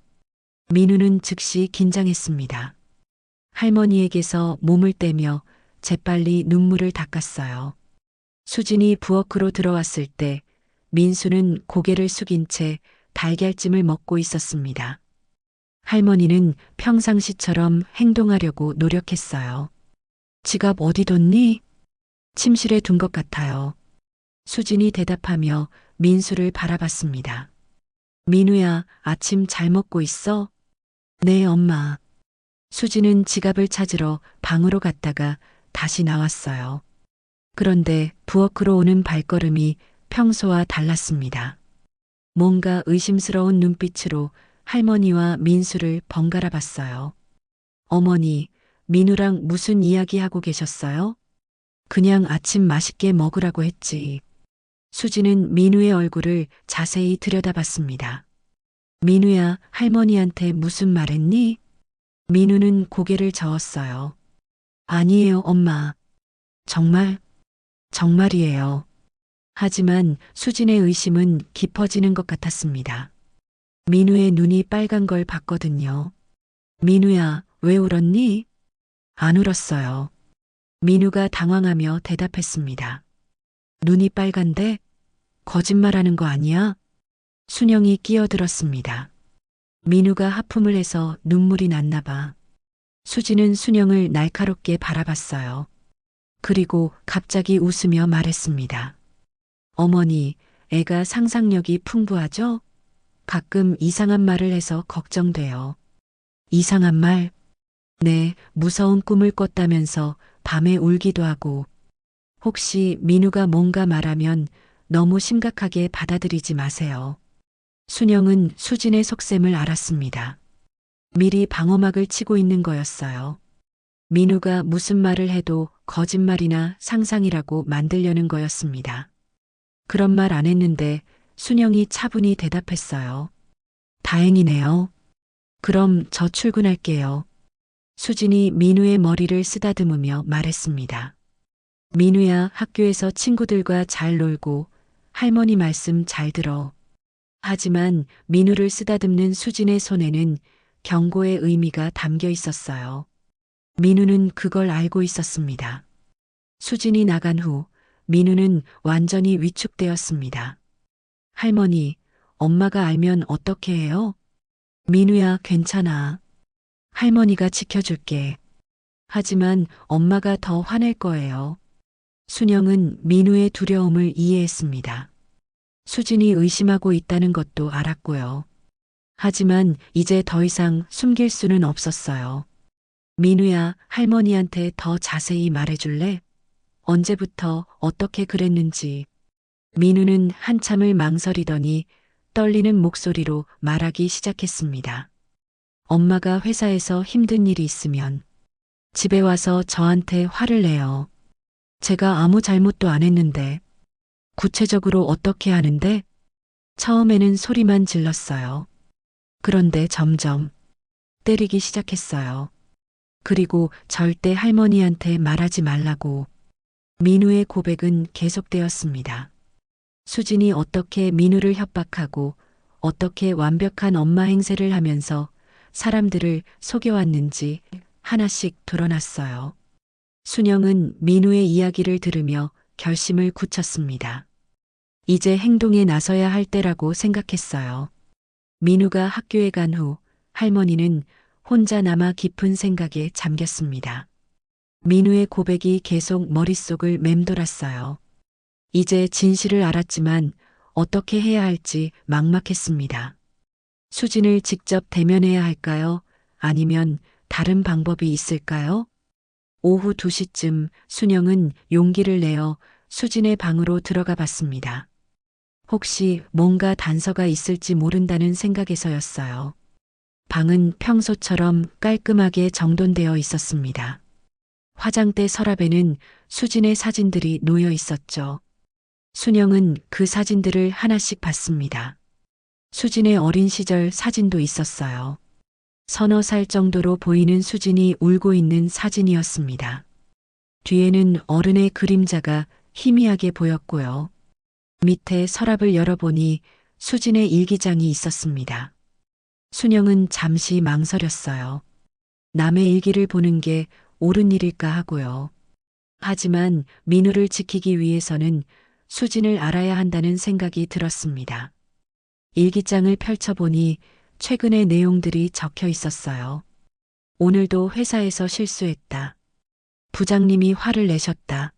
민우는 즉시 긴장했습니다. 할머니에게서 몸을 떼며 재빨리 눈물을 닦았어요. 수진이 부엌으로 들어왔을 때 민수는 고개를 숙인 채 달걀찜을 먹고 있었습니다. 할머니는 평상시처럼 행동하려고 노력했어요. 지갑 어디 뒀니? 침실에 둔 것 같아요. 수진이 대답하며 민수를 바라봤습니다. 민우야, 아침 잘 먹고 있어? 네, 엄마. 수진은 지갑을 찾으러 방으로 갔다가 다시 나왔어요. 그런데 부엌으로 오는 발걸음이 평소와 달랐습니다. 뭔가 의심스러운 눈빛으로 할머니와 민수를 번갈아 봤어요. 어머니, 민우랑 무슨 이야기하고 계셨어요? 그냥 아침 맛있게 먹으라고 했지. 수지는 민우의 얼굴을 자세히 들여다봤습니다. 민우야, 할머니한테 무슨 말했니? 민우는 고개를 저었어요. 아니에요, 엄마. 정말이에요. 하지만 수진의 의심은 깊어지는 것 같았습니다. 민우의 눈이 빨간 걸 봤거든요. 민우야, 왜 울었니? 안 울었어요. 민우가 당황하며 대답했습니다. 눈이 빨간데? 거짓말하는 거 아니야? 순영이 끼어들었습니다. 민우가 하품을 해서 눈물이 났나 봐. 수지는 순영을 날카롭게 바라봤어요. 그리고 갑자기 웃으며 말했습니다. 어머니, 애가 상상력이 풍부하죠? 가끔 이상한 말을 해서 걱정돼요. 이상한 말? 네, 무서운 꿈을 꿨다면서 밤에 울기도 하고. 혹시 민우가 뭔가 말하면 너무 심각하게 받아들이지 마세요. 순영은 수진의 속셈을 알았습니다. 미리 방어막을 치고 있는 거였어요. 민우가 무슨 말을 해도 거짓말이나 상상이라고 만들려는 거였습니다. 그런 말 안 했는데 순영이 차분히 대답했어요. 다행이네요. 그럼 저 출근할게요. 수진이 민우의 머리를 쓰다듬으며 말했습니다. 민우야, 학교에서 친구들과 잘 놀고 할머니 말씀 잘 들어. 하지만 민우를 쓰다듬는 수진의 손에는 경고의 의미가 담겨 있었어요. 민우는 그걸 알고 있었습니다. 수진이 나간 후 민우는 완전히 위축되었습니다. 할머니, 엄마가 알면 어떻게 해요? 민우야, 괜찮아. 할머니가 지켜줄게. 하지만 엄마가 더 화낼 거예요. 순영은 민우의 두려움을 이해했습니다. 수진이 의심하고 있다는 것도 알았고요. 하지만 이제 더 이상 숨길 수는 없었어요. 민우야, 할머니한테 더 자세히 말해줄래? 언제부터 어떻게 그랬는지. 민우는 한참을 망설이더니 떨리는 목소리로 말하기 시작했습니다. 엄마가 회사에서 힘든 일이 있으면 집에 와서 저한테 화를 내요. 제가 아무 잘못도 안 했는데 구체적으로 어떻게 하는데? 처음에는 소리만 질렀어요. 그런데 점점 때리기 시작했어요. 그리고 절대 할머니한테 말하지 말라고. 민우의 고백은 계속되었습니다. 수진이 어떻게 민우를 협박하고 어떻게 완벽한 엄마 행세를 하면서 사람들을 속여왔는지 하나씩 드러났어요. 순영은 민우의 이야기를 들으며 결심을 굳혔습니다. 이제 행동에 나서야 할 때라고 생각했어요. 민우가 학교에 간 후 할머니는 혼자 남아 깊은 생각에 잠겼습니다. 민우의 고백이 계속 머릿속을 맴돌았어요. 이제 진실을 알았지만 어떻게 해야 할지 막막했습니다. 수진을 직접 대면해야 할까요? 아니면 다른 방법이 있을까요? 오후 2시쯤 순영은 용기를 내어 수진의 방으로 들어가 봤습니다. 혹시 뭔가 단서가 있을지 모른다는 생각에서였어요. 방은 평소처럼 깔끔하게 정돈되어 있었습니다. 화장대 서랍에는 수진의 사진들이 놓여 있었죠. 순영은 그 사진들을 하나씩 봤습니다. 수진의 어린 시절 사진도 있었어요. 서너 살 정도로 보이는 수진이 울고 있는 사진이었습니다. 뒤에는 어른의 그림자가 희미하게 보였고요. 밑에 서랍을 열어보니 수진의 일기장이 있었습니다. 순영은 잠시 망설였어요. 남의 일기를 보는 게 옳은 일일까 하고요. 하지만 민우를 지키기 위해서는 수진을 알아야 한다는 생각이 들었습니다. 일기장을 펼쳐보니 최근의 내용들이 적혀 있었어요. 오늘도 회사에서 실수했다. 부장님이 화를 내셨다.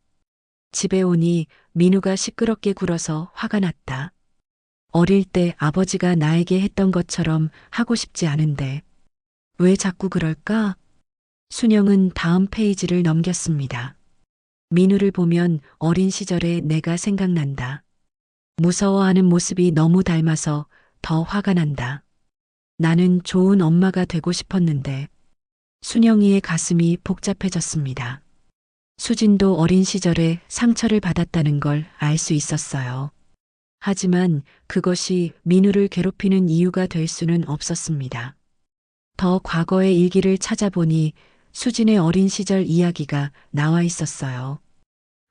집에 오니 민우가 시끄럽게 굴어서 화가 났다. 어릴 때 아버지가 나에게 했던 것처럼 하고 싶지 않은데 왜 자꾸 그럴까? 순영은 다음 페이지를 넘겼습니다. 민우를 보면 어린 시절의 내가 생각난다. 무서워하는 모습이 너무 닮아서 더 화가 난다. 나는 좋은 엄마가 되고 싶었는데 순영이의 가슴이 복잡해졌습니다. 수진도 어린 시절에 상처를 받았다는 걸 알 수 있었어요. 하지만 그것이 민우를 괴롭히는 이유가 될 수는 없었습니다. 더 과거의 일기를 찾아보니 수진의 어린 시절 이야기가 나와 있었어요.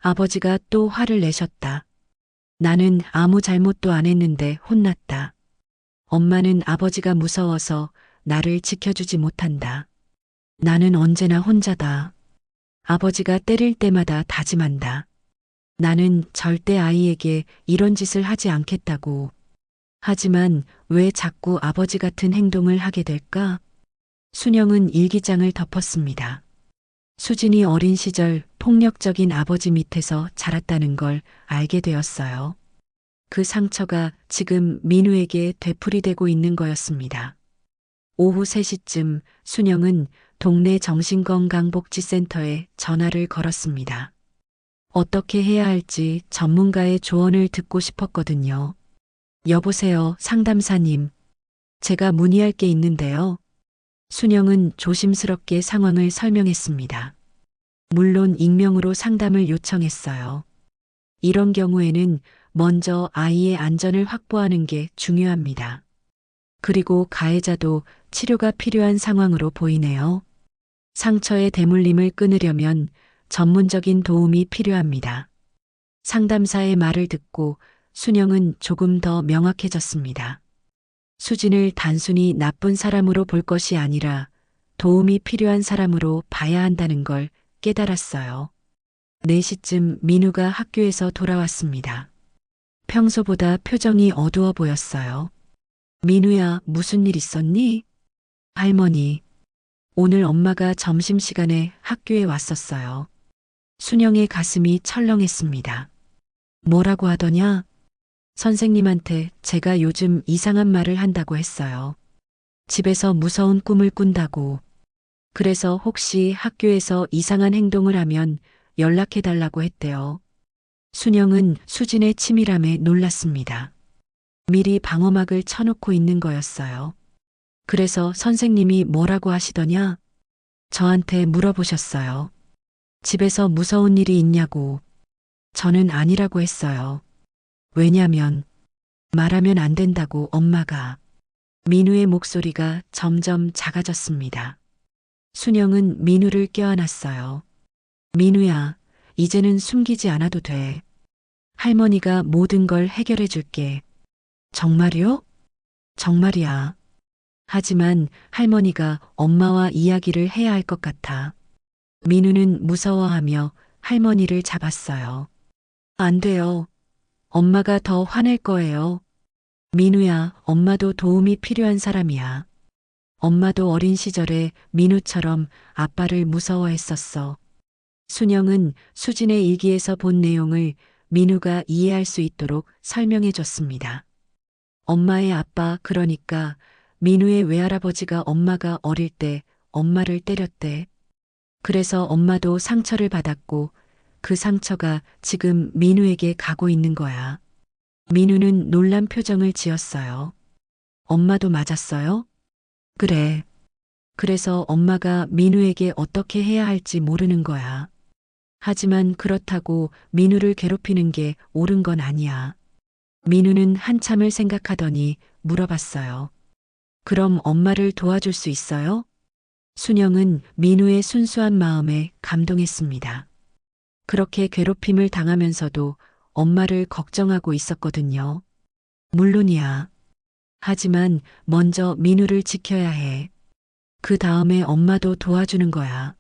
아버지가 또 화를 내셨다. 나는 아무 잘못도 안 했는데 혼났다. 엄마는 아버지가 무서워서 나를 지켜주지 못한다. 나는 언제나 혼자다. 아버지가 때릴 때마다 다짐한다. 나는 절대 아이에게 이런 짓을 하지 않겠다고. 하지만 왜 자꾸 아버지 같은 행동을 하게 될까? 순영은 일기장을 덮었습니다. 수진이 어린 시절 폭력적인 아버지 밑에서 자랐다는 걸 알게 되었어요. 그 상처가 지금 민우에게 되풀이되고 있는 거였습니다. 오후 3시쯤 순영은 동네 정신건강복지센터에 전화를 걸었습니다. 어떻게 해야 할지 전문가의 조언을 듣고 싶었거든요. 여보세요, 상담사님. 제가 문의할 게 있는데요. 순영은 조심스럽게 상황을 설명했습니다. 물론 익명으로 상담을 요청했어요. 이런 경우에는 먼저 아이의 안전을 확보하는 게 중요합니다. 그리고 가해자도 치료가 필요한 상황으로 보이네요. 상처의 대물림을 끊으려면 전문적인 도움이 필요합니다. 상담사의 말을 듣고 순영은 조금 더 명확해졌습니다. 수진을 단순히 나쁜 사람으로 볼 것이 아니라 도움이 필요한 사람으로 봐야 한다는 걸 깨달았어요. 4시쯤 민우가 학교에서 돌아왔습니다. 평소보다 표정이 어두워 보였어요. 민우야, 무슨 일 있었니? 할머니, 오늘 엄마가 점심시간에 학교에 왔었어요. 순영의 가슴이 철렁했습니다. 뭐라고 하더냐? 선생님한테 제가 요즘 이상한 말을 한다고 했어요. 집에서 무서운 꿈을 꾼다고. 그래서 혹시 학교에서 이상한 행동을 하면 연락해달라고 했대요. 순영은 수진의 치밀함에 놀랐습니다. 미리 방어막을 쳐놓고 있는 거였어요. 그래서 선생님이 뭐라고 하시더냐? 저한테 물어보셨어요. 집에서 무서운 일이 있냐고. 저는 아니라고 했어요. 왜냐면 말하면 안 된다고 엄마가. 민우의 목소리가 점점 작아졌습니다. 순영은 민우를 껴안았어요. 민우야, 이제는 숨기지 않아도 돼. 할머니가 모든 걸 해결해 줄게. 정말요? 정말이야. 하지만 할머니가 엄마와 이야기를 해야 할 것 같아. 민우는 무서워하며 할머니를 잡았어요. 안 돼요. 엄마가 더 화낼 거예요. 민우야, 엄마도 도움이 필요한 사람이야. 엄마도 어린 시절에 민우처럼 아빠를 무서워했었어. 순영은 수진의 일기에서 본 내용을 민우가 이해할 수 있도록 설명해 줬습니다. 엄마의 아빠, 그러니까 민우의 외할아버지가 엄마가 어릴 때 엄마를 때렸대. 그래서 엄마도 상처를 받았고 그 상처가 지금 민우에게 가고 있는 거야. 민우는 놀란 표정을 지었어요. 엄마도 맞았어요? 그래. 그래서 엄마가 민우에게 어떻게 해야 할지 모르는 거야. 하지만 그렇다고 민우를 괴롭히는 게 옳은 건 아니야. 민우는 한참을 생각하더니 물어봤어요. 그럼 엄마를 도와줄 수 있어요? 순영은 민우의 순수한 마음에 감동했습니다. 그렇게 괴롭힘을 당하면서도 엄마를 걱정하고 있었거든요. 물론이야. 하지만 먼저 민우를 지켜야 해. 그 다음에 엄마도 도와주는 거야.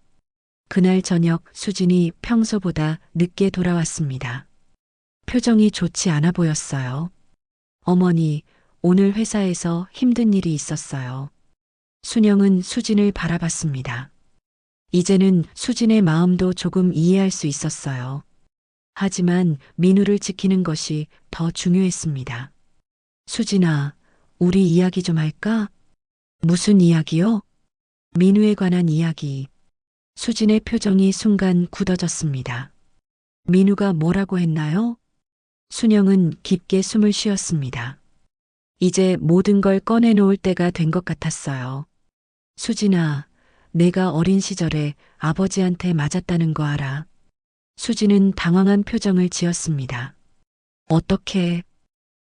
그날 저녁 수진이 평소보다 늦게 돌아왔습니다. 표정이 좋지 않아 보였어요. 어머니, 오늘 회사에서 힘든 일이 있었어요. 순영은 수진을 바라봤습니다. 이제는 수진의 마음도 조금 이해할 수 있었어요. 하지만 민우를 지키는 것이 더 중요했습니다. 수진아, 우리 이야기 좀 할까? 무슨 이야기요? 민우에 관한 이야기. 수진의 표정이 순간 굳어졌습니다. 민우가 뭐라고 했나요? 순영은 깊게 숨을 쉬었습니다. 이제 모든 걸 꺼내놓을 때가 된 것 같았어요. 수진아, 내가 어린 시절에 아버지한테 맞았다는 거 알아? 수진은 당황한 표정을 지었습니다. 어떻게?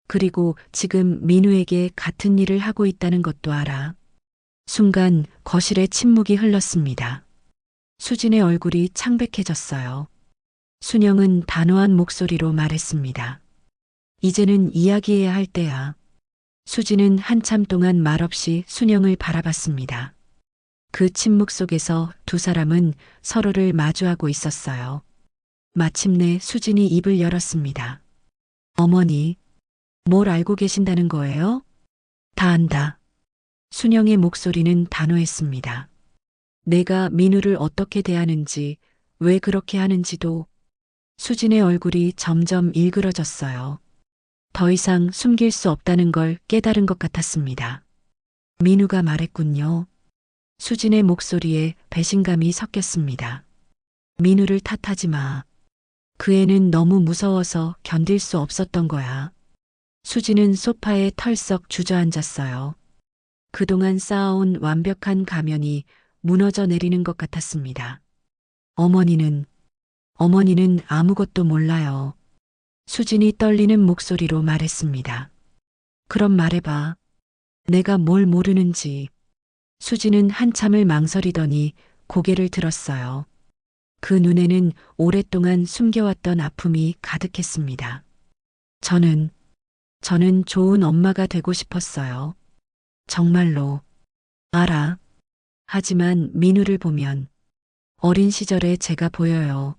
그리고 지금 민우에게 같은 일을 하고 있다는 것도 알아. 순간 거실에 침묵이 흘렀습니다. 수진의 얼굴이 창백해졌어요. 순영은 단호한 목소리로 말했습니다. 이제는 이야기해야 할 때야. 수진은 한참 동안 말없이 순영을 바라봤습니다. 그 침묵 속에서 두 사람은 서로를 마주하고 있었어요. 마침내 수진이 입을 열었습니다. 어머니, 뭘 알고 계신다는 거예요? 다 안다. 순영의 목소리는 단호했습니다. 내가 민우를 어떻게 대하는지, 왜 그렇게 하는지도. 수진의 얼굴이 점점 일그러졌어요. 더 이상 숨길 수 없다는 걸 깨달은 것 같았습니다. 민우가 말했군요. 수진의 목소리에 배신감이 섞였습니다. 민우를 탓하지 마. 그 애는 너무 무서워서 견딜 수 없었던 거야. 수진은 소파에 털썩 주저앉았어요. 그동안 쌓아온 완벽한 가면이 무너져 내리는 것 같았습니다. 어머니는 아무것도 몰라요. 수진이 떨리는 목소리로 말했습니다. 그럼 말해봐. 내가 뭘 모르는지. 수진은 한참을 망설이더니 고개를 들었어요. 그 눈에는 오랫동안 숨겨왔던 아픔이 가득했습니다. 저는 좋은 엄마가 되고 싶었어요. 정말로. 알아. 하지만 민우를 보면 어린 시절의 제가 보여요.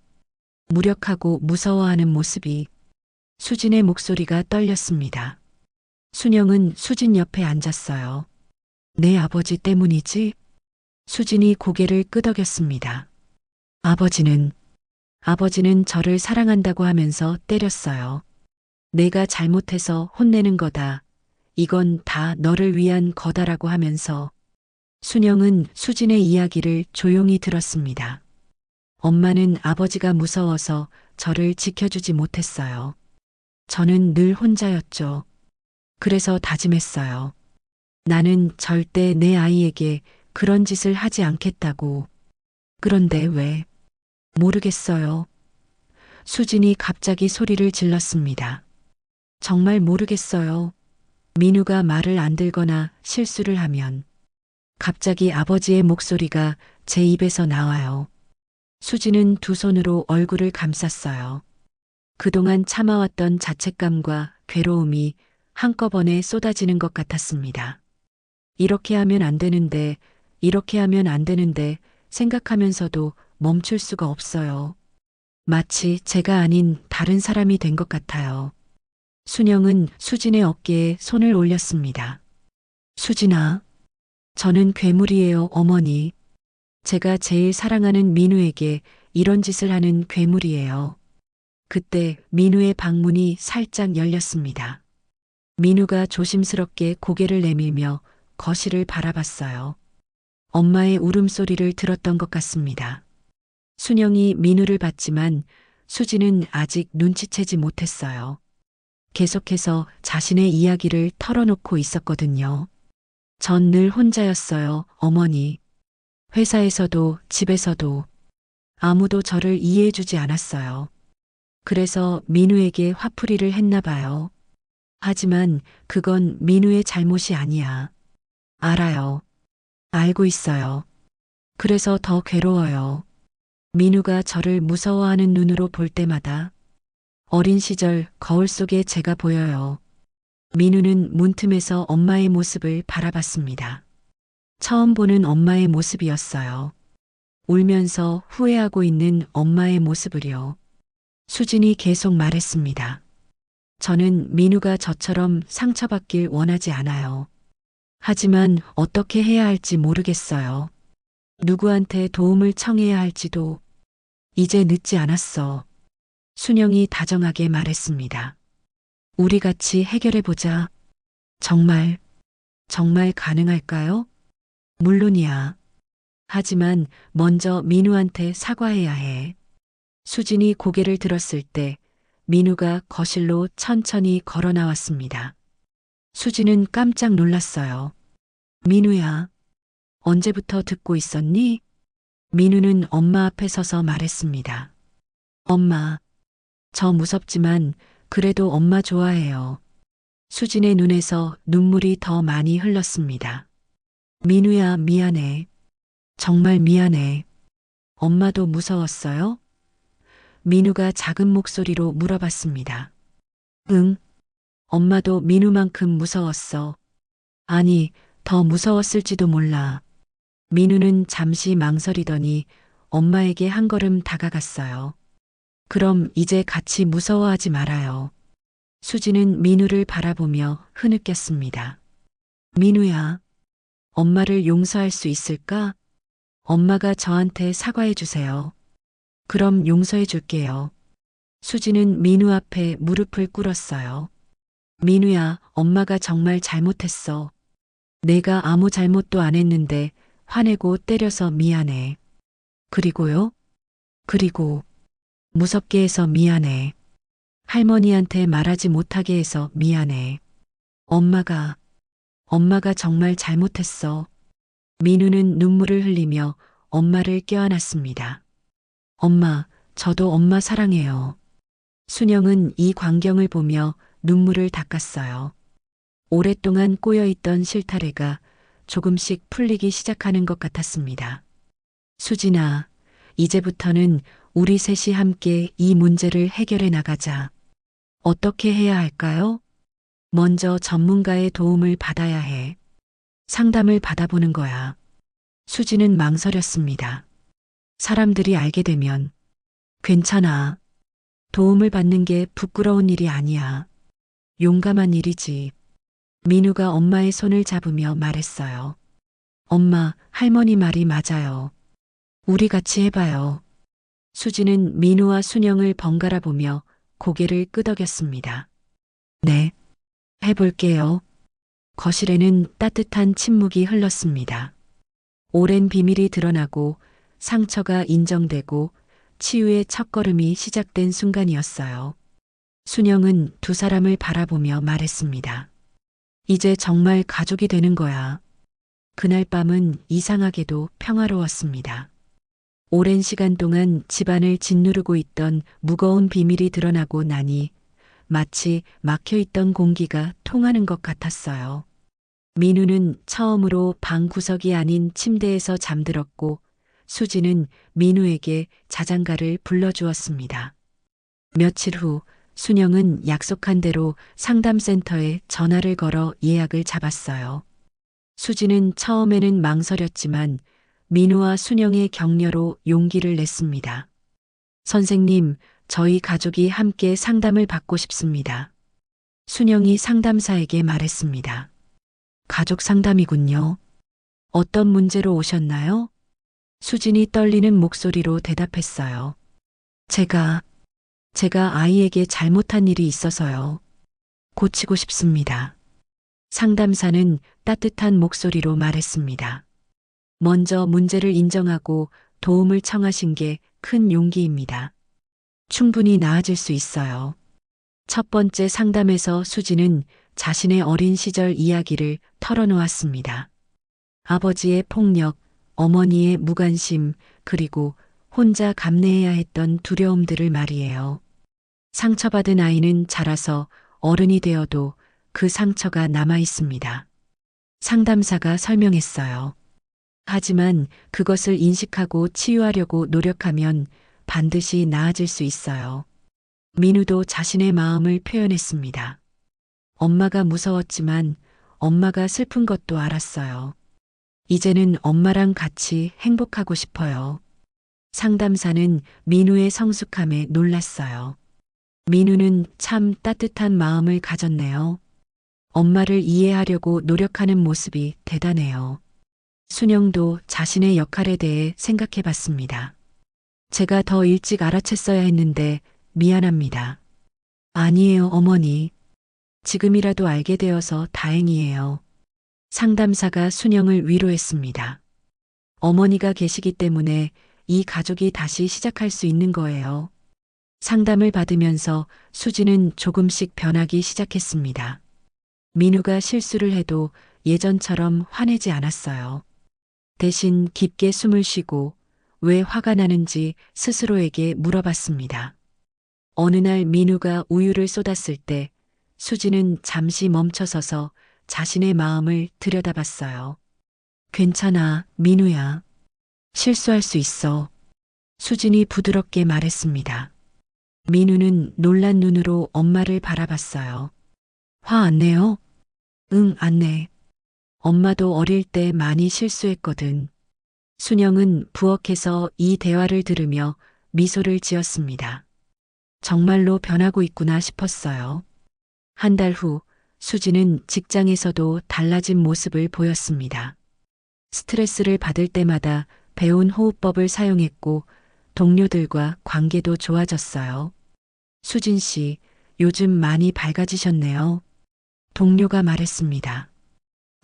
무력하고 무서워하는 모습이 수진의 목소리가 떨렸습니다. 순영은 수진 옆에 앉았어요. 내 아버지 때문이지? 수진이 고개를 끄덕였습니다. 아버지는 저를 사랑한다고 하면서 때렸어요. 내가 잘못해서 혼내는 거다. 이건 다 너를 위한 거다라고 하면서 순영은 수진의 이야기를 조용히 들었습니다. 엄마는 아버지가 무서워서 저를 지켜주지 못했어요. 저는 늘 혼자였죠. 그래서 다짐했어요. 나는 절대 내 아이에게 그런 짓을 하지 않겠다고. 그런데 왜? 모르겠어요. 수진이 갑자기 소리를 질렀습니다. 정말 모르겠어요. 민우가 말을 안 들거나 실수를 하면 갑자기 아버지의 목소리가 제 입에서 나와요. 수진은 두 손으로 얼굴을 감쌌어요. 그동안 참아왔던 자책감과 괴로움이 한꺼번에 쏟아지는 것 같았습니다. 이렇게 하면 안 되는데, 이렇게 하면 안 되는데 생각하면서도 멈출 수가 없어요. 마치 제가 아닌 다른 사람이 된 것 같아요. 순영은 수진의 어깨에 손을 올렸습니다. 수진아, 저는 괴물이에요, 어머니. 제가 제일 사랑하는 민우에게 이런 짓을 하는 괴물이에요. 그때 민우의 방문이 살짝 열렸습니다. 민우가 조심스럽게 고개를 내밀며 거실을 바라봤어요. 엄마의 울음소리를 들었던 것 같습니다. 순영이 민우를 봤지만 수진은 아직 눈치채지 못했어요. 계속해서 자신의 이야기를 털어놓고 있었거든요. 전 늘 혼자였어요, 어머니. 회사에서도 집에서도 아무도 저를 이해해주지 않았어요. 그래서 민우에게 화풀이를 했나 봐요. 하지만 그건 민우의 잘못이 아니야. 알아요. 알고 있어요. 그래서 더 괴로워요. 민우가 저를 무서워하는 눈으로 볼 때마다 어린 시절 거울 속에 제가 보여요. 민우는 문틈에서 엄마의 모습을 바라봤습니다. 처음 보는 엄마의 모습이었어요. 울면서 후회하고 있는 엄마의 모습을요. 수진이 계속 말했습니다. 저는 민우가 저처럼 상처받길 원하지 않아요. 하지만 어떻게 해야 할지 모르겠어요. 누구한테 도움을 청해야 할지도 이제 늦지 않았어. 순영이 다정하게 말했습니다. 우리 같이 해결해보자. 정말 가능할까요? 물론이야. 하지만 먼저 민우한테 사과해야 해. 수진이 고개를 들었을 때 민우가 거실로 천천히 걸어 나왔습니다. 수진은 깜짝 놀랐어요. 민우야, 언제부터 듣고 있었니? 민우는 엄마 앞에 서서 말했습니다. 엄마, 저 무섭지만 그래도 엄마 좋아해요. 수진의 눈에서 눈물이 더 많이 흘렀습니다. 민우야, 미안해. 정말 미안해. 엄마도 무서웠어요? 민우가 작은 목소리로 물어봤습니다. 응, 엄마도 민우만큼 무서웠어. 아니, 더 무서웠을지도 몰라. 민우는 잠시 망설이더니 엄마에게 한 걸음 다가갔어요. 그럼 이제 같이 무서워하지 말아요. 수진은 민우를 바라보며 흐느꼈습니다. 민우야, 엄마를 용서할 수 있을까? 엄마가 저한테 사과해 주세요. 그럼 용서해 줄게요. 수진은 민우 앞에 무릎을 꿇었어요. 민우야, 엄마가 정말 잘못했어. 내가 아무 잘못도 안 했는데 화내고 때려서 미안해. 그리고요? 그리고 무섭게 해서 미안해. 할머니한테 말하지 못하게 해서 미안해. 엄마가 정말 잘못했어. 민우는 눈물을 흘리며 엄마를 껴안았습니다. 엄마, 저도 엄마 사랑해요. 순영은 이 광경을 보며 눈물을 닦았어요. 오랫동안 꼬여있던 실타래가 조금씩 풀리기 시작하는 것 같았습니다. 수진아, 이제부터는 우리 셋이 함께 이 문제를 해결해 나가자. 어떻게 해야 할까요? 먼저 전문가의 도움을 받아야 해. 상담을 받아보는 거야. 수진은 망설였습니다. 사람들이 알게 되면 괜찮아. 도움을 받는 게 부끄러운 일이 아니야. 용감한 일이지. 민우가 엄마의 손을 잡으며 말했어요. 엄마, 할머니 말이 맞아요. 우리 같이 해봐요. 수지는 민우와 순영을 번갈아 보며 고개를 끄덕였습니다. 네, 해볼게요. 거실에는 따뜻한 침묵이 흘렀습니다. 오랜 비밀이 드러나고 상처가 인정되고 치유의 첫걸음이 시작된 순간이었어요. 순영은 두 사람을 바라보며 말했습니다. 이제 정말 가족이 되는 거야. 그날 밤은 이상하게도 평화로웠습니다. 오랜 시간 동안 집안을 짓누르고 있던 무거운 비밀이 드러나고 나니 마치 막혀있던 공기가 통하는 것 같았어요. 민우는 처음으로 방 구석이 아닌 침대에서 잠들었고 수지는 민우에게 자장가를 불러주었습니다. 며칠 후 순영은 약속한 대로 상담센터에 전화를 걸어 예약을 잡았어요. 수지는 처음에는 망설였지만 민우와 순영의 격려로 용기를 냈습니다. 선생님, 저희 가족이 함께 상담을 받고 싶습니다. 순영이 상담사에게 말했습니다. 가족 상담이군요. 어떤 문제로 오셨나요? 수진이 떨리는 목소리로 대답했어요. 제가 아이에게 잘못한 일이 있어서요. 고치고 싶습니다. 상담사는 따뜻한 목소리로 말했습니다. 먼저 문제를 인정하고 도움을 청하신 게 큰 용기입니다. 충분히 나아질 수 있어요. 첫 번째 상담에서 수지는 자신의 어린 시절 이야기를 털어놓았습니다. 아버지의 폭력, 어머니의 무관심, 그리고 혼자 감내해야 했던 두려움들을 말이에요. 상처받은 아이는 자라서 어른이 되어도 그 상처가 남아 있습니다. 상담사가 설명했어요. 하지만 그것을 인식하고 치유하려고 노력하면 반드시 나아질 수 있어요. 민우도 자신의 마음을 표현했습니다. 엄마가 무서웠지만 엄마가 슬픈 것도 알았어요. 이제는 엄마랑 같이 행복하고 싶어요. 상담사는 민우의 성숙함에 놀랐어요. 민우는 참 따뜻한 마음을 가졌네요. 엄마를 이해하려고 노력하는 모습이 대단해요. 순영도 자신의 역할에 대해 생각해 봤습니다. 제가 더 일찍 알아챘어야 했는데 미안합니다. 아니에요, 어머니. 지금이라도 알게 되어서 다행이에요. 상담사가 순영을 위로했습니다. 어머니가 계시기 때문에 이 가족이 다시 시작할 수 있는 거예요. 상담을 받으면서 수지는 조금씩 변하기 시작했습니다. 민우가 실수를 해도 예전처럼 화내지 않았어요. 대신 깊게 숨을 쉬고 왜 화가 나는지 스스로에게 물어봤습니다. 어느 날 민우가 우유를 쏟았을 때 수지는 잠시 멈춰서서 자신의 마음을 들여다봤어요. 괜찮아, 민우야. 실수할 수 있어. 수진이 부드럽게 말했습니다. 민우는 놀란 눈으로 엄마를 바라봤어요. 화 안 내요? 응, 안 내. 엄마도 어릴 때 많이 실수했거든. 순영은 부엌에서 이 대화를 들으며 미소를 지었습니다. 정말로 변하고 있구나 싶었어요. 한 달 후 수지는 직장에서도 달라진 모습을 보였습니다. 스트레스를 받을 때마다 배운 호흡법을 사용했고 동료들과 관계도 좋아졌어요. 수진 씨, 요즘 많이 밝아지셨네요. 동료가 말했습니다.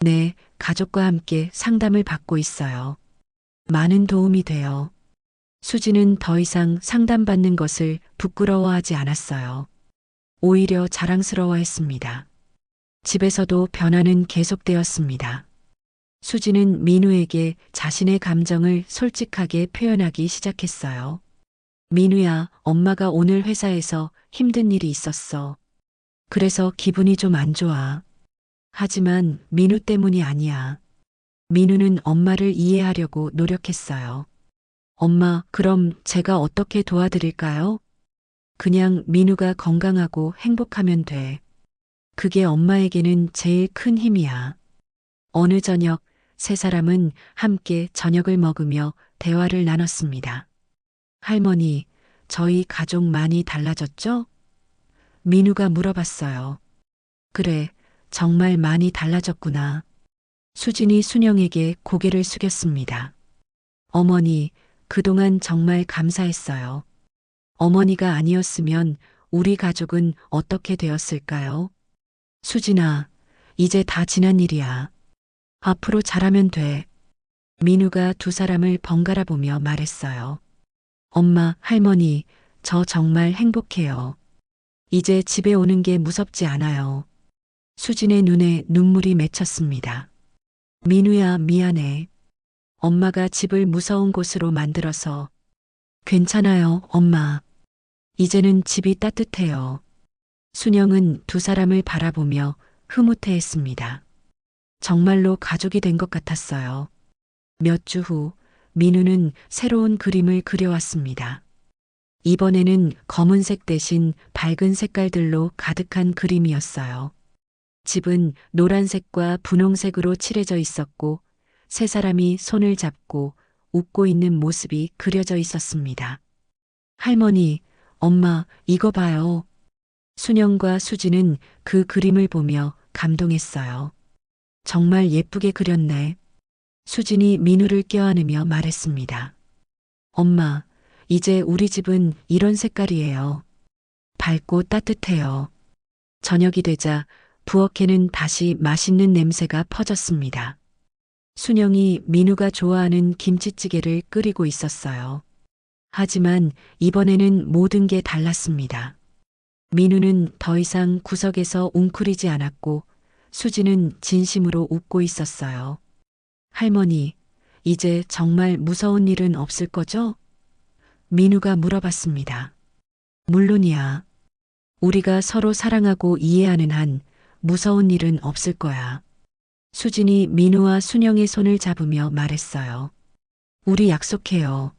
네, 가족과 함께 상담을 받고 있어요. 많은 도움이 돼요. 수지는 더 이상 상담받는 것을 부끄러워하지 않았어요. 오히려 자랑스러워했습니다. 집에서도 변화는 계속되었습니다. 수지는 민우에게 자신의 감정을 솔직하게 표현하기 시작했어요. 민우야, 엄마가 오늘 회사에서 힘든 일이 있었어. 그래서 기분이 좀 안 좋아. 하지만 민우 때문이 아니야. 민우는 엄마를 이해하려고 노력했어요. 엄마, 그럼 제가 어떻게 도와드릴까요? 그냥 민우가 건강하고 행복하면 돼. 그게 엄마에게는 제일 큰 힘이야. 어느 저녁, 세 사람은 함께 저녁을 먹으며 대화를 나눴습니다. 할머니, 저희 가족 많이 달라졌죠? 민우가 물어봤어요. 그래, 정말 많이 달라졌구나. 수진이 순영에게 고개를 숙였습니다. 어머니, 그동안 정말 감사했어요. 어머니가 아니었으면 우리 가족은 어떻게 되었을까요? 수진아, 이제 다 지난 일이야. 앞으로 잘하면 돼. 민우가 두 사람을 번갈아 보며 말했어요. 엄마, 할머니, 저 정말 행복해요. 이제 집에 오는 게 무섭지 않아요. 수진의 눈에 눈물이 맺혔습니다. 민우야, 미안해. 엄마가 집을 무서운 곳으로 만들어서. 괜찮아요, 엄마. 이제는 집이 따뜻해요. 순영은 두 사람을 바라보며 흐뭇해했습니다. 정말로 가족이 된 것 같았어요. 몇 주 후, 민우는 새로운 그림을 그려왔습니다. 이번에는 검은색 대신 밝은 색깔들로 가득한 그림이었어요. 집은 노란색과 분홍색으로 칠해져 있었고, 세 사람이 손을 잡고 웃고 있는 모습이 그려져 있었습니다. 할머니, 엄마, 이거 봐요. 순영과 수지는 그 그림을 보며 감동했어요. 정말 예쁘게 그렸네. 수진이 민우를 껴안으며 말했습니다. 엄마, 이제 우리 집은 이런 색깔이에요. 밝고 따뜻해요. 저녁이 되자 부엌에는 다시 맛있는 냄새가 퍼졌습니다. 순영이 민우가 좋아하는 김치찌개를 끓이고 있었어요. 하지만 이번에는 모든 게 달랐습니다. 민우는 더 이상 구석에서 웅크리지 않았고 수지는 진심으로 웃고 있었어요. 할머니, 이제 정말 무서운 일은 없을 거죠? 민우가 물어봤습니다. 물론이야. 우리가 서로 사랑하고 이해하는 한 무서운 일은 없을 거야. 수진이 민우와 순영의 손을 잡으며 말했어요. 우리 약속해요.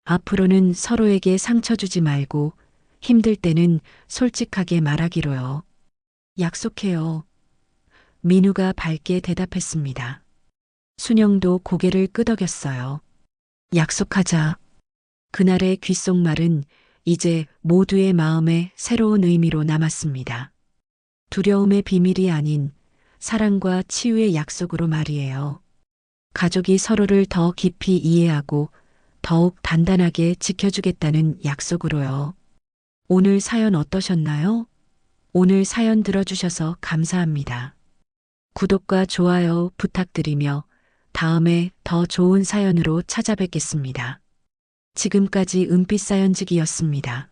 앞으로는 서로에게 상처 주지 말고 힘들 때는 솔직하게 말하기로요. 약속해요. 민우가 밝게 대답했습니다. 순영도 고개를 끄덕였어요. 약속하자. 그날의 귓속말은 이제 모두의 마음에 새로운 의미로 남았습니다. 두려움의 비밀이 아닌 사랑과 치유의 약속으로 말이에요. 가족이 서로를 더 깊이 이해하고 더욱 단단하게 지켜주겠다는 약속으로요. 오늘 사연 어떠셨나요? 오늘 사연 들어주셔서 감사합니다. 구독과 좋아요 부탁드리며 다음에 더 좋은 사연으로 찾아뵙겠습니다. 지금까지 은빛사연지기였습니다.